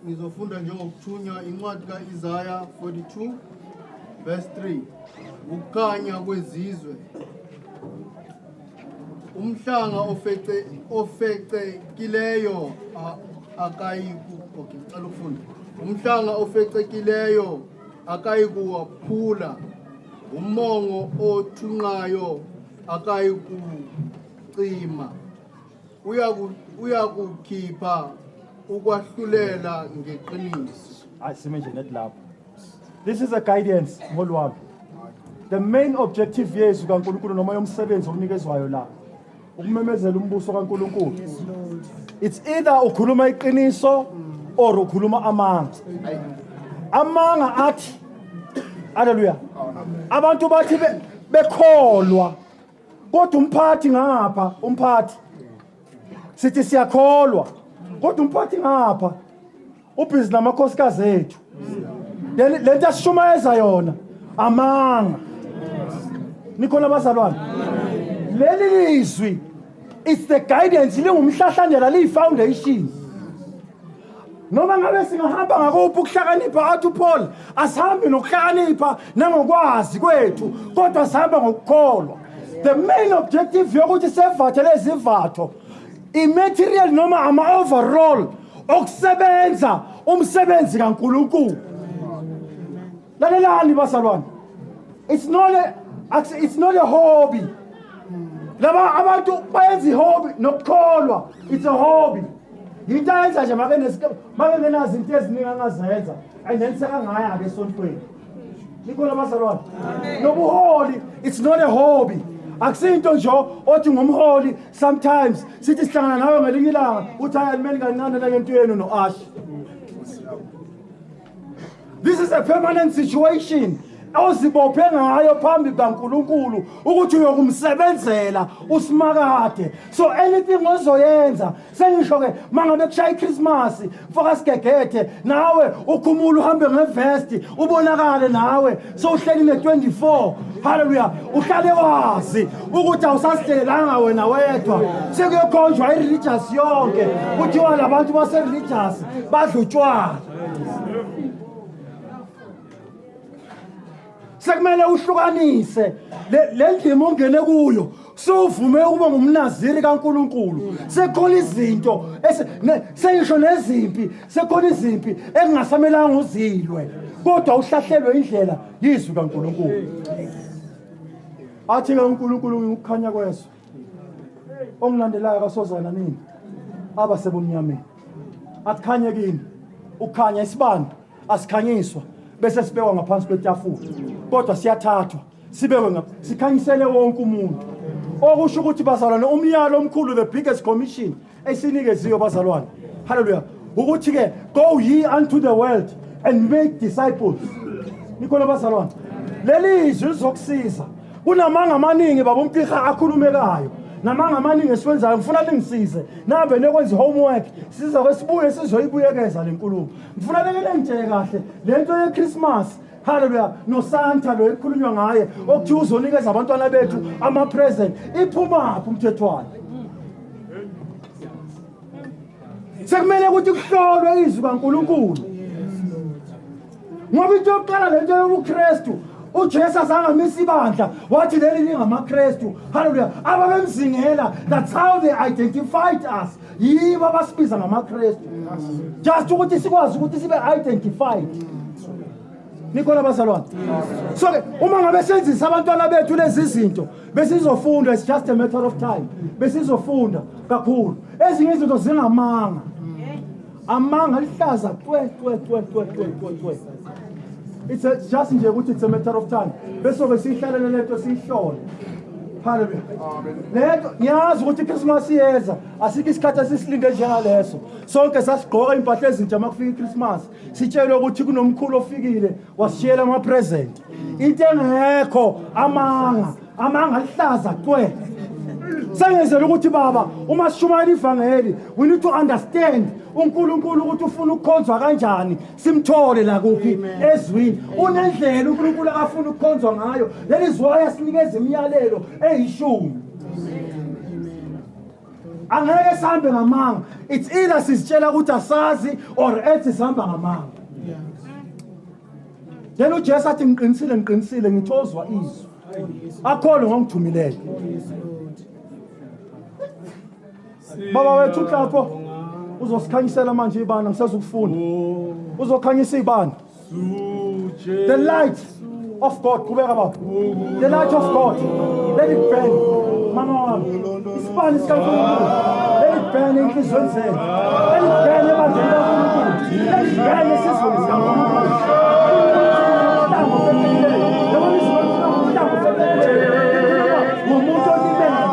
Ngizofunda njengokuthunywa incwadi kaIsaiah 42 verse 3. Ukukhanya kwezizwe. Umhlanga ofecekileyo Umhlanga ofecekileyo akayikuwaphula. Umongo othunqayo akayikucima. Uyakukhipha ukwahlulela ngeqiniso. This is a guidance ngolwami. The main objective yesu kaNkulunkulu noma yomsebenzi omnikezwayo la ukumemezela umbuso kaNkulunkulu. It's either ukhuluma iqiniso or ukhuluma amanga. Amanga athi haleluya. Abantu bathi bekholwa kodwa umphathi ngapha umphathi sithi siyakholwa kodwa umphathi ngapha ubhizi namakhosikazi ethu lento asishumayeza yona amanga. Nikhona bazalwane leli lizwi it's the guidance lingumhlahlandlela liyi-foundation. Noma ngabe singahamba ngakuphi ukuhlakanipha athi uPaul asihambi nokuhlakanipha nangokwazi kwethu kodwa sihamba ngokukholwa. The main objective yokuthi sevathe lezi vatho imaterial noma ama-overall okusebenza umsebenzi kaNkulunkulu. Lalelani bazalwane, it's not a hobby. Laba abantu bayenza ihobby nokukholwa, it's a hobby. into ayenza nje make ngenazi into eziningi angazenza ayineliseka ngaya-ke esontweni nikhona bazalwane nobuholi it's not a hobby akusinto nje othi ngumholi sometimes sithi sihlangana nawe ngelinye ilanga uthi alimeni kancane nangento yenu no-ashi this is a permanent situation ozibophe ngayo phambi kaNkulunkulu ukuthi uyokumsebenzela usimakade so anything ozoyenza sengisho ke mangabe kushaya iChristmas mfoka sigegede nawe ukhumula uhambe ngevest ubonakale nawe so uhleli ne24 haleluya uhlale wazi ukuthi awusasilelanga wena wedwa sekuyokhonjwa ireligious yonke kuthiwa labantu base religious badlutshwana sekumele uhlukanise le ndima ongene kuyo sovume ukuba ngumnaziri kaNkuluNkulu sekhona izinto sengisho nezimpi sekhona izimpi engasamelanga uzilwe kodwa uhlahlelwe indlela yizwi kaNkuluNkulu athi ke uNkulunkulu ukukhanya kweso ongilandelayo kasozana nini aba sebumnyameni akukhanye kini ukukhanya isibani asikhanyiswa bese sibekwa ngaphansi kwetafula kodwa siyathathwa sibekwe sikhanyisele wonke umuntu okusho ukuthi bazalwane umyalo omkhulu the biggest commission esinikeziwe bazalwane haleluya ukuthi ke go ye unto the world and make disciples nikhona bazalwane leli izwi lizokusiza kunamanga amaningi baba umphiha akhulumekayo namanga amaningi esiwenzayo ngifuna ningisize nabe nekwenza homework siza sibuye sizoyibuyekeza lenkulumo ngifuna ngitshele kahle lento yeChristmas haleluya no Santa lo ekhulunywa ngaye okuthi uzonikeza abantwana bethu ama present iphuma apho umthethwana sekumele ukuthi kuhlolwe izwi kaNkulunkulu ngoba into yokuqala lento yobuKristu uJesu azangamisa ibandla wathi leli lingamaKristu haleluya ababemzingela that's how they identified us yibo abasibiza ngamaKristu just ukuthi sikwazi ukuthi sibe identified nikhona bazalwane so ke uma ngabe senzisa abantwana bethu lezi zinto besizofunda it's just a matter of time besizofunda kakhulu ezinye izinto zingamanga amanga lihlaza twe it's just nje ukuthi it's a matter of time bese ke sihlalele lento sihlole haleluya lento ngiyazi ukuthi iChristmas iyeza asikho isikhathi esisilinde njengaleso sonke sasigqoka impahla ezintsha makufika iChristmas sitshelwe ukuthi kunomkhulu ofikile wasishiyela ama present into engekho amanga lihlaza twe sengezela ukuthi baba uma sishumayela ivangeli we need to understand uNkulunkulu ukuthi ufuna ukukhonzwa kanjani simthole la kuphi ezwini unendlela uNkulunkulu akafuna ukukhonzwa ngayo lelizwaya sinikeza imiyalelo eyishumi angeke sihambe ngamanga it's either sisitshela ukuthi asazi or ethi sihamba ngamanga yena uJesu athi ngiqinisile ngithozwa izwi akholwe ngongithumileyo baba wethu lapho uzosikhanyisela manje ibana ngisazukufunda uzokhanyisa ibana the light of God kubeka baba the light of God let it burn mama wami isibani sikaNkulunkulu let it burn enhlizweni zenu let it burn ebandleni kaNkulunkulu let it burn esizweni sikaNkulunkulu umuntu olimele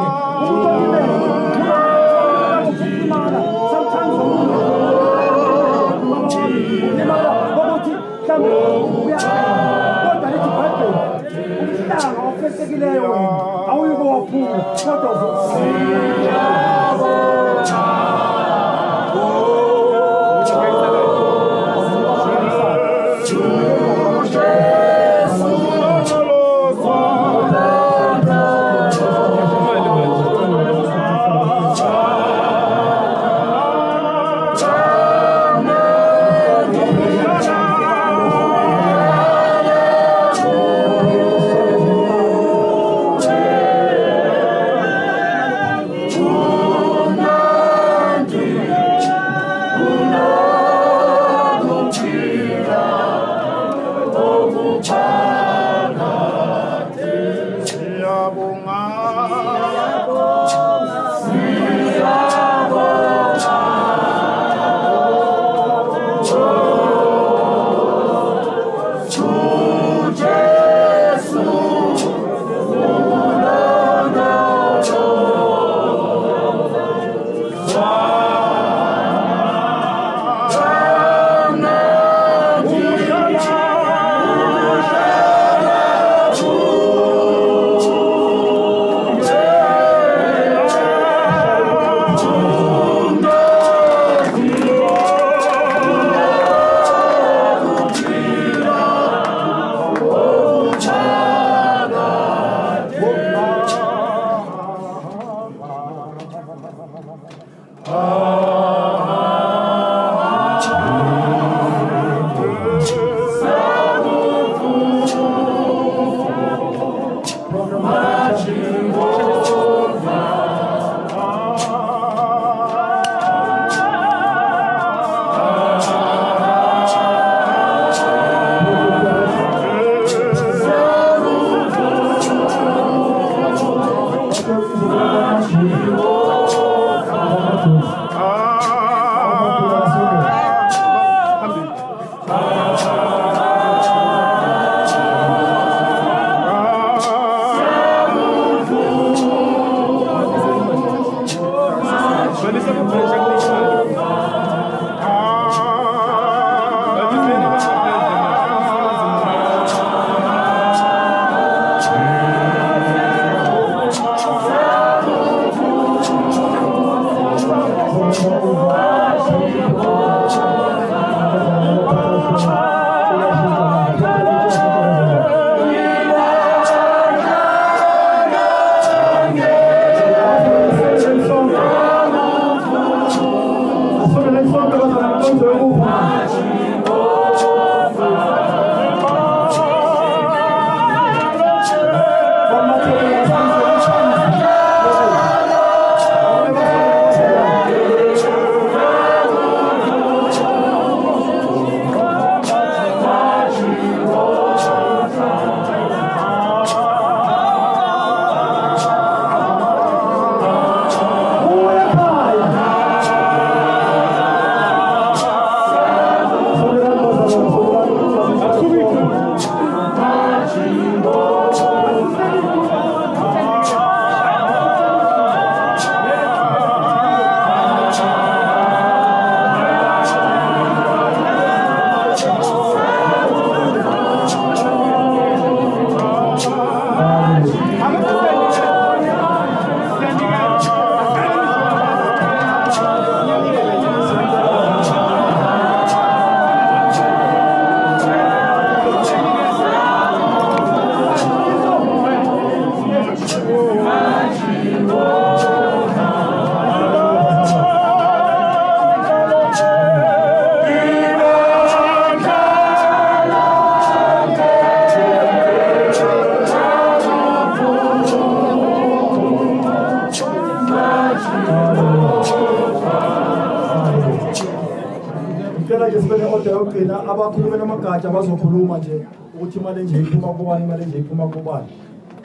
kodwa yogcina abakhulumi namagatsha bazokhuluma nje ukuthi imali enje iphuma kubani, imali enje iphuma kubani.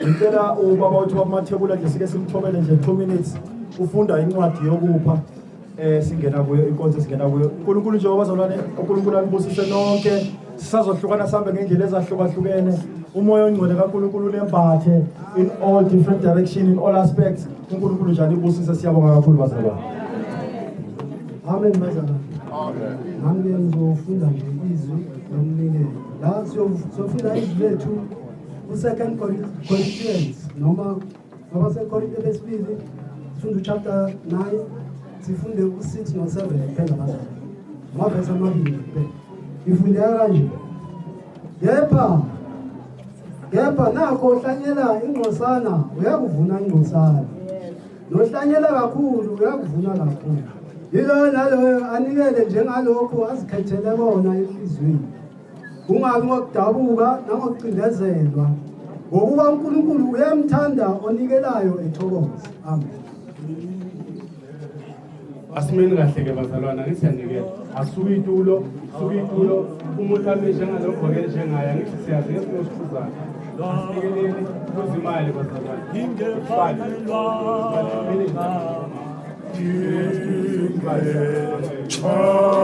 Ngicela ubaba wethu wamathebula nje sike simthobele nje 2 minutes ufunda incwadi yokupha singena kuyo inkonzo singena kuyo. uNkulunkulu nje wabazalwane, uNkulunkulu anibusise nonke, sisazohlukana sihambe ngendlela ezahlukahlukene. Umoya ongcwele kaNkulunkulu unembathe in all different direction, in all aspects. uNkulunkulu nje anibusise, siyabonga kakhulu bazalwane. Amen bazalwane. Amen. Nami ngizofunda nje izwi nomnikelo. La siyofunda izwi lethu u2 Corinthians noma Korinte lesibili, sifunde chapter 9, sifunde u6 no7 kuphela bazalwane. Mavesi amabili kuphela. Ifundeka kanje. Kepha nakho uhlanyela ingqosana uyakuvuna ingqosana. Nohlanyela kakhulu uyakuvuna kakhulu. Yilo naloyo anikele njengalokho azikhethele bona enhlizweni. Ungabi ngokudabuka nangokucindezelwa. Ngokuba uNkulunkulu uyamthanda onikelayo ethokoza. Amen. Asimeni kahle ke bazalwana, ngithi siyanikela. Asuke itulo, umuntu ame njengalokho ke njengaya, ngithi siyazi ngesikuzana. Asikeleni kuzimali bazalwana. Oh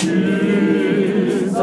Jesus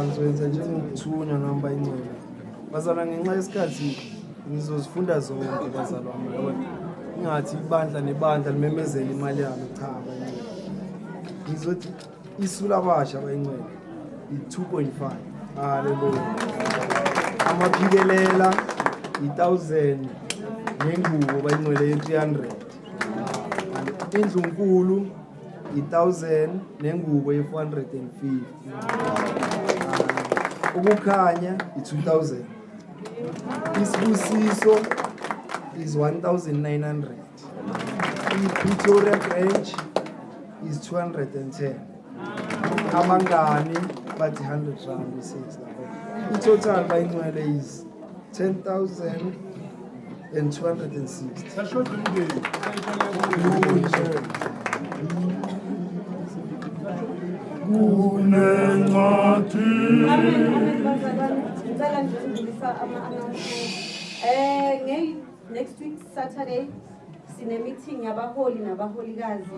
Ngizoyenza njengokuthunywa ngihamba ingcwele. Bazalwane, ngenxa yesikhathi ngizozifunda zonke bazalwane, yabona. Ingathi ibandla nebandla limemezela imali yami, cha bayingcwele. Ngizothi isu labasha bayingcwele i-2.5. Haleluya. Amaphikelela i-1000 nengubo bayingcwele ye-300. Indlunkulu i-1000 nengubo ye-450. Ukukhanya i-2000. Isibusiso is 1900. I-Pretoria branch is 210. Abangani bathi 100 rand is 6. I-total bayingcwele is 10,260. Next week Saturday sine meeting yabaholi nabaholikazi.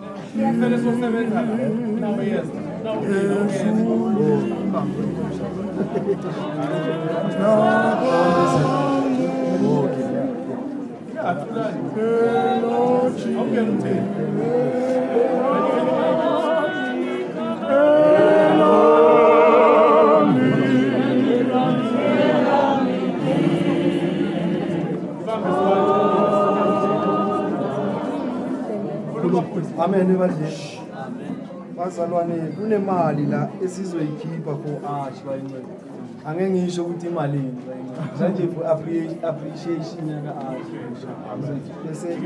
Amen ebandleni. Bazalwane, kunemali la esizoyikhipha for Arch bayingcwele. angeke ngisho ukuthi imalini manje for appreciation yaka bese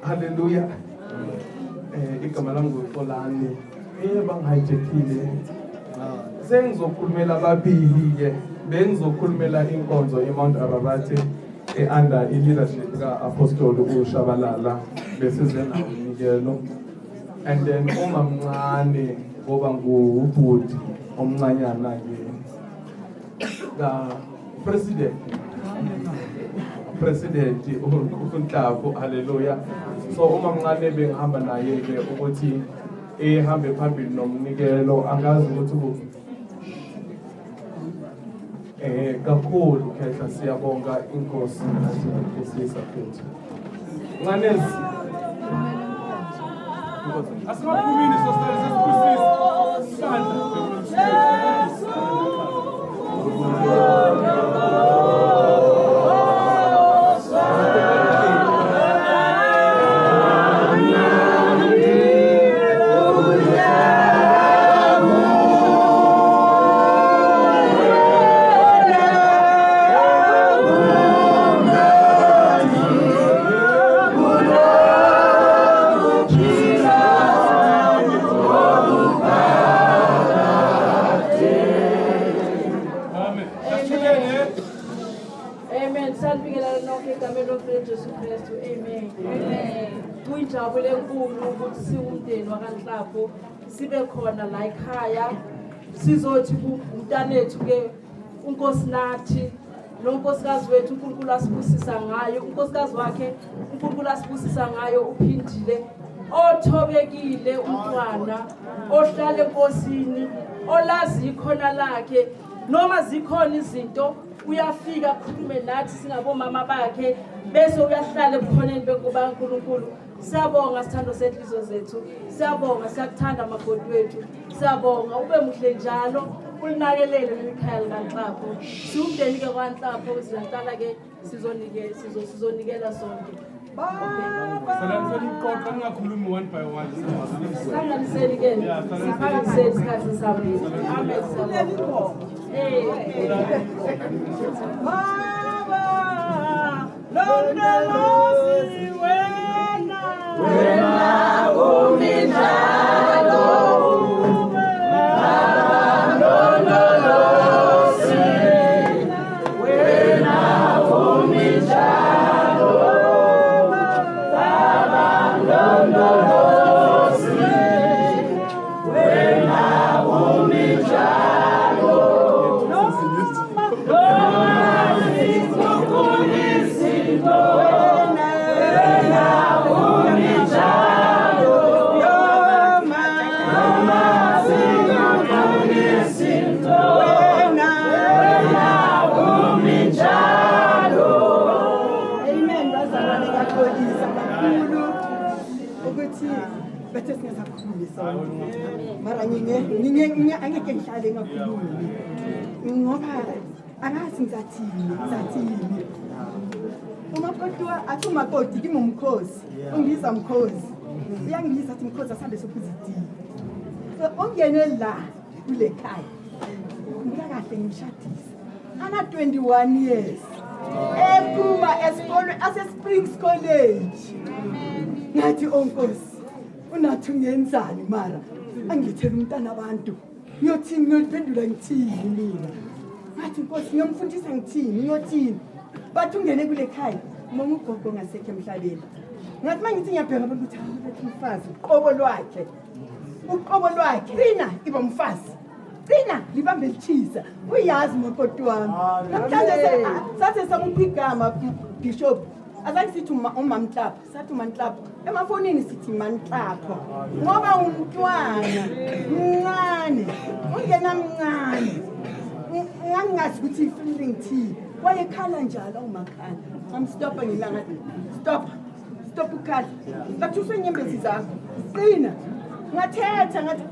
Hallelujah. Igama lami nguXolani. Bangihijackile. Sengizokhulumela ababili ke. Bengizokhulumela inkonzo eMount Ararat under i-leadership ka-Apostle uShabalala bese zena unikelo. And then umamncane ngoba ngubhuti omncanyana ke president uNhlapo. Hallelujah. So umamncane bengihamba naye ke ukuthi ehambe phambili nomnikelo angazi ukuthi kakhulu khehla siyabonga inkosi nasisisa futhi nganezi asibakhulumini sosithathe sesibusisa kuyinjabulo enkulu ukuthi siwumndeni wakaNhlapo sibe khona la ekhaya sizothi umntanethu ke uNkosinathi nonkosikazi wethu uNkulunkulu asibusisa ngayo unkosikazi wakhe uNkulunkulu asibusisa ngayo uphindile othobekile umntwana ohlala enkosini olazi ikhona lakhe noma zikhona izinto uyafika akhulume nathi singabomama bakhe bese uyahlala ebukhoneni bekubaNkulunkulu. Siyabonga sithando senhliziyo zethu, siyabonga siyakuthanda makoti wethu, siyabonga ube muhle njalo ulinakelele lelikhaya likaNhlapo. Siwumndeni ke kwaNhlapo siyaqala ke sizonikela sonke. Salamseni iqoqa ningakhulumi one by one. Sanganiseni ke siphakamiseni isikhathi sami. Amen. Baba londolozi wena uminjalo londolozi wena uminjalo Baba londolozi wena uminjalo Bethe singakhulumisa mara angeke ngihlale ngakhulumi ngoba angazi ngizathini umakoti athi umakoti kimi umkhosi ungiza mkhosi uyangiza athi mkhosi asambe sokuzitina ongene la kule khaya ngikahle ngimshadisa ana 21 years ephuma esikolweni ase-Springs College ngathi onkosi unathi ungenzani mara angithela umntana abantu ngiyothini ngiyoliphendula ngithini mina ngathi nkosi ngiyomfundisa ngithini ngiyothini bathi ungene kule khaya noma ugogo ngasekho emhlabeni ngathi mangithi ngiyabheka abantu ukuthi abethi umfazi uqobo lwakhe Trina iba umfazi Trina libambe lichisa uyazi makoti wami namhlanje sathe samuphi igama Bishop azange sithi uMamNhlapo sathi uMamNhlapo emafonini sithi MaNhlapo ngoba umntwana mncane ungena mncane ngangazi ukuthi feeling thi wayekhala njalo umakhala ngamstopa ngilanga stop ukhala ngathi usenyembezi zakho Trina ngathetha ngathi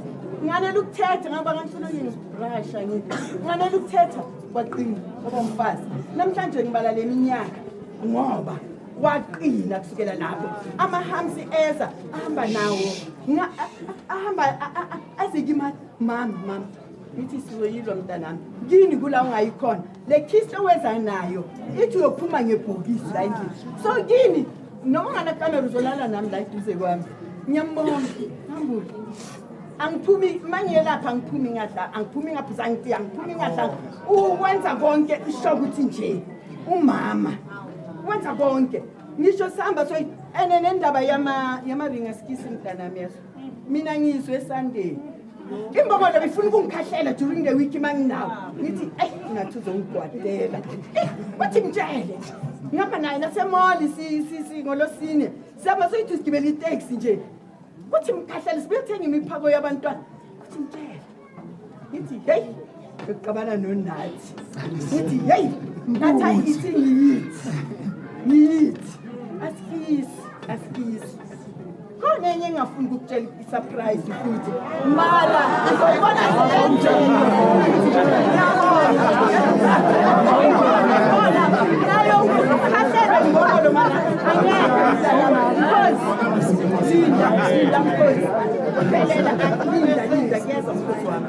nganele ukuthetha ngaba ngifuna ukubrasha ngithi nganele ukuthetha kwaqina ngoba umfazi namhlanje ngibala leminyaka ngoba waqina kusukela lapho amahamsi eza ahamba nawo ahamba yazi kimi mama ngithi sizoyilwa mntanami kini kula ungayikhona le kiss owenza nayo ithi uyophuma ngebhokisi la endlini so kini noma ngana kamera uzolala nami la eduze kwami ngiyambonga ngambuli angiphumi mangiyelapha angiphumi ngadla angiphumi ngaphuza ngithi angiphumi ngadla ukwenza konke isho ukuthi nje umama wenza konke ngisho sihamba so nendaba yamaringa skisi mntanami yaso mina ngizwe Sunday imbongolo befuna ukungikhahlela during the week manginawo ngithi ngathi uzongigwadela wathi ngitshele ngihamba naye nasemall ngolosine siyama soyithi sigibela itaxi nje kuthi mkhahlele sibethenga imiphako yabantwana kuthi ngitshele ngithi hey ngicabana nonathi ngithi hey nathi ithi ngithi askisi khona enye engafuni ukutshela isurprise futhi mara ngizobona nayo ukhahlele ngibonolo mara angeke linda kuyeza mkhosi wami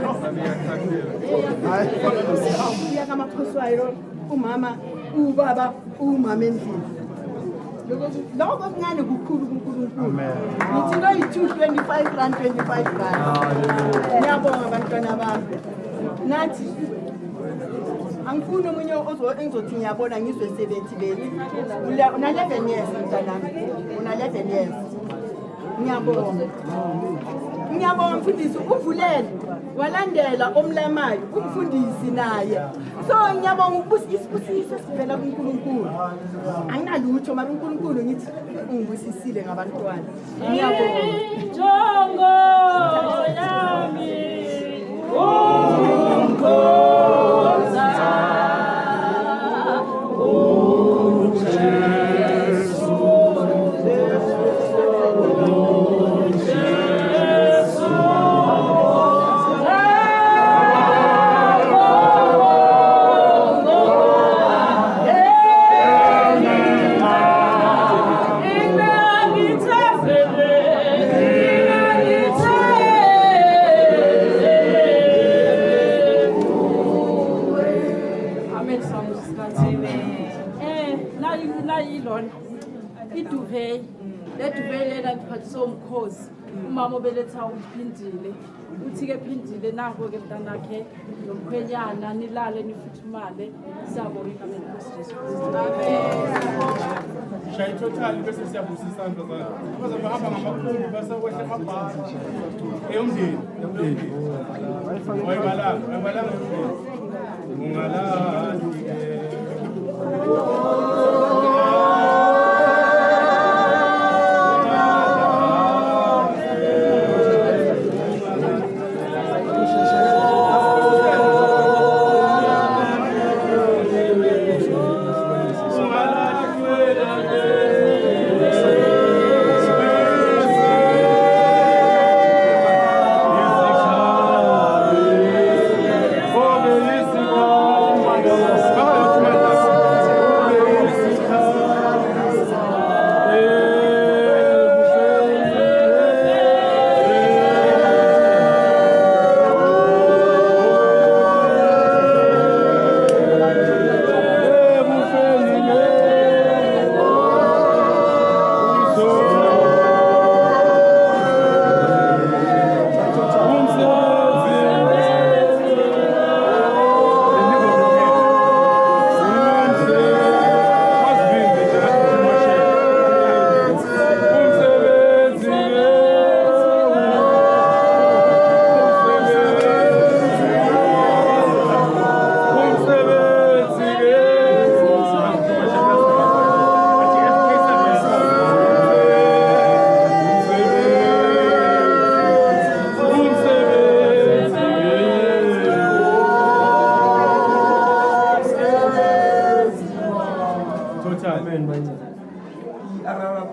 uyaka amakhoswayo umama ubaba umama endlini lokho kuncane kukhulu kuNkulunkulu ngithi no yi225 rand 25 rand ngiyabonga abantwana bami nathi angifuni umunye engizothi ngiyabona ngizwe 70 bethu una 11 years mntanami una 11 years ngiyabonga mfundisi uvulele walandela omlamayo umfundisi naye so ngiyabonga ukubusisa sivela kuNkulunkulu anginalutho mara uNkulunkulu ngithi ungibusisile ngabantwana ngiyabonga Jongo yami somkhosi umama obeletha uphindile uthi-ke phindile nango-ke mntanakhe nomkhwenyana nilale nifuthumale siyabonga egameni lenkosi Jesu Kristu. Shaya total bese siyabusisa isandla zakho. Baze bahamba ngamakhulu bese kwehle amabhasi. Eyomndeni. Wayibalanga ungalandi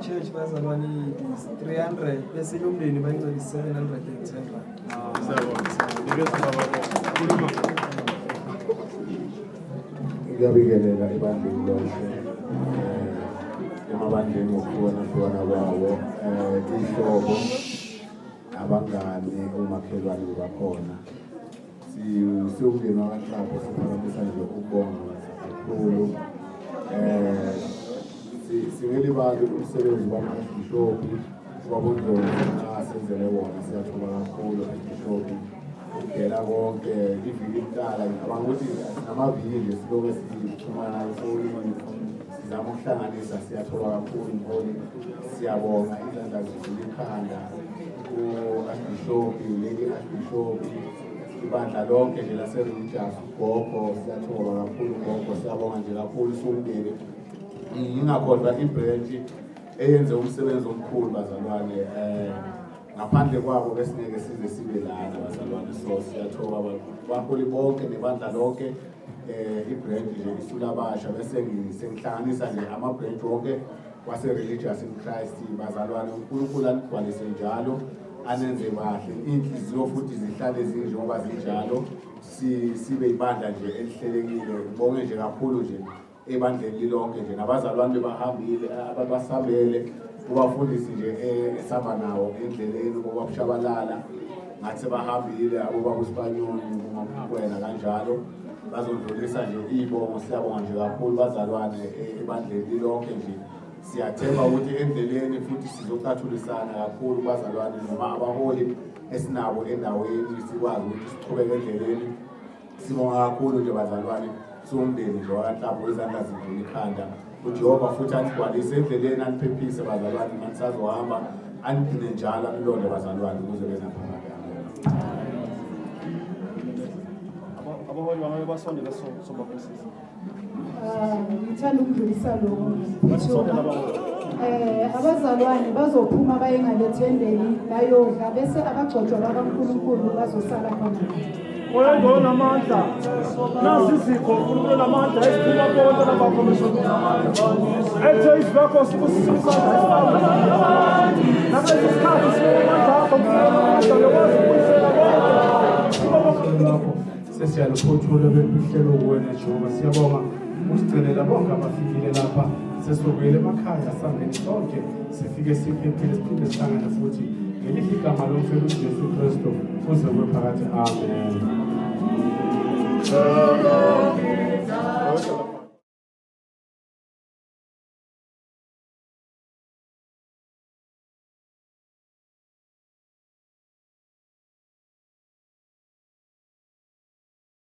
church bazalwane 300 bese lomndeni bayingcela 710 ngiyabikelela ebandleni lonke emabandleni ngokuhlukana kwawo ihlobo abangani omakhelwane bakhona siyokungena kanhlapho siphakamisa nje ukubonga kakhulu singelibali umsebenzi wamabhishobhi wabondlovu asenzele wona siyathola kakhulu abhishobhi ukugela konke iviki kuqala abangukuthi namaviki siloke sixhumana efonini sizama ukuhlanganisa siyathola kakhulu mholi siyabonga izandla zivula ikhanda u-archbishophi lady archbishophi ibandla lonke nje lase-religious ugogo siyathola kakhulu ugogo siyabonga nje kakhulu isumndeni ngingakhohlwa ibranch eyenze umsebenzi omkhulu bazalwane ngaphandle kwabo besingeke size sibe lana bazalwane so siyathoba baholi bonke nebandla lonke ibranch nje isulabasha bese sengihlanganisa nje ama-branch wonke wase-religious in Christ bazalwane uNkulunkulu anigcwalise njalo anenze kahle inhliziyo futhi zihlale zinjengoba zinjalo sibe ibandla nje elihlelekile ngibonge nje kakhulu nje ebandleni lonke nje nabazalwane bahambile abasabele kubafundisi nje esaba nawo endleleni kwabashabalala ngathi bahambile abobakusipanyoni kumamkwena kanjalo bazondlulisa nje ibongo siyabonga nje kakhulu bazalwane ebandleni lonke nje siyathemba ukuthi endleleni futhi sizocathulisana kakhulu bazalwane noma abaholi esinabo endaweni sikwazi ukuthi siqhubeke endleleni sibonga kakhulu nje bazalwane somndeni nje wakanhlapho izandla zivula ikhanda uJehova futhi anigcwalise endleleni aniphephise bazalwane manisazohamba anigcine njalo anilonde bazalwane ukuze benaphakade abaholi bangabe basondela sobabusisa ngithanda ukudlulisa lokho abazalwane bazophuma baye ngalethendeni bayodla bese abagcotshwa bakaNkulunkulu bazosala khona Oyedwa onamandla nasi izikho uNkulunkulu onamandla esiphuma bonke labakhomishoni ethe izibakho sikusisa nakulesi sikhathi sinomandla akho amandla lokwazi ukubuyisela bonke sesiyaluphothula bebuhlelo kuwena Jehova siyabonga usigcinela bonke abafikile lapha sesokuyele emakhaya sangene sonke sifike siphephile siphinde sihlangane futhi ngelihle igama lomfelo uJesu Kristu kuze kube phakathi amen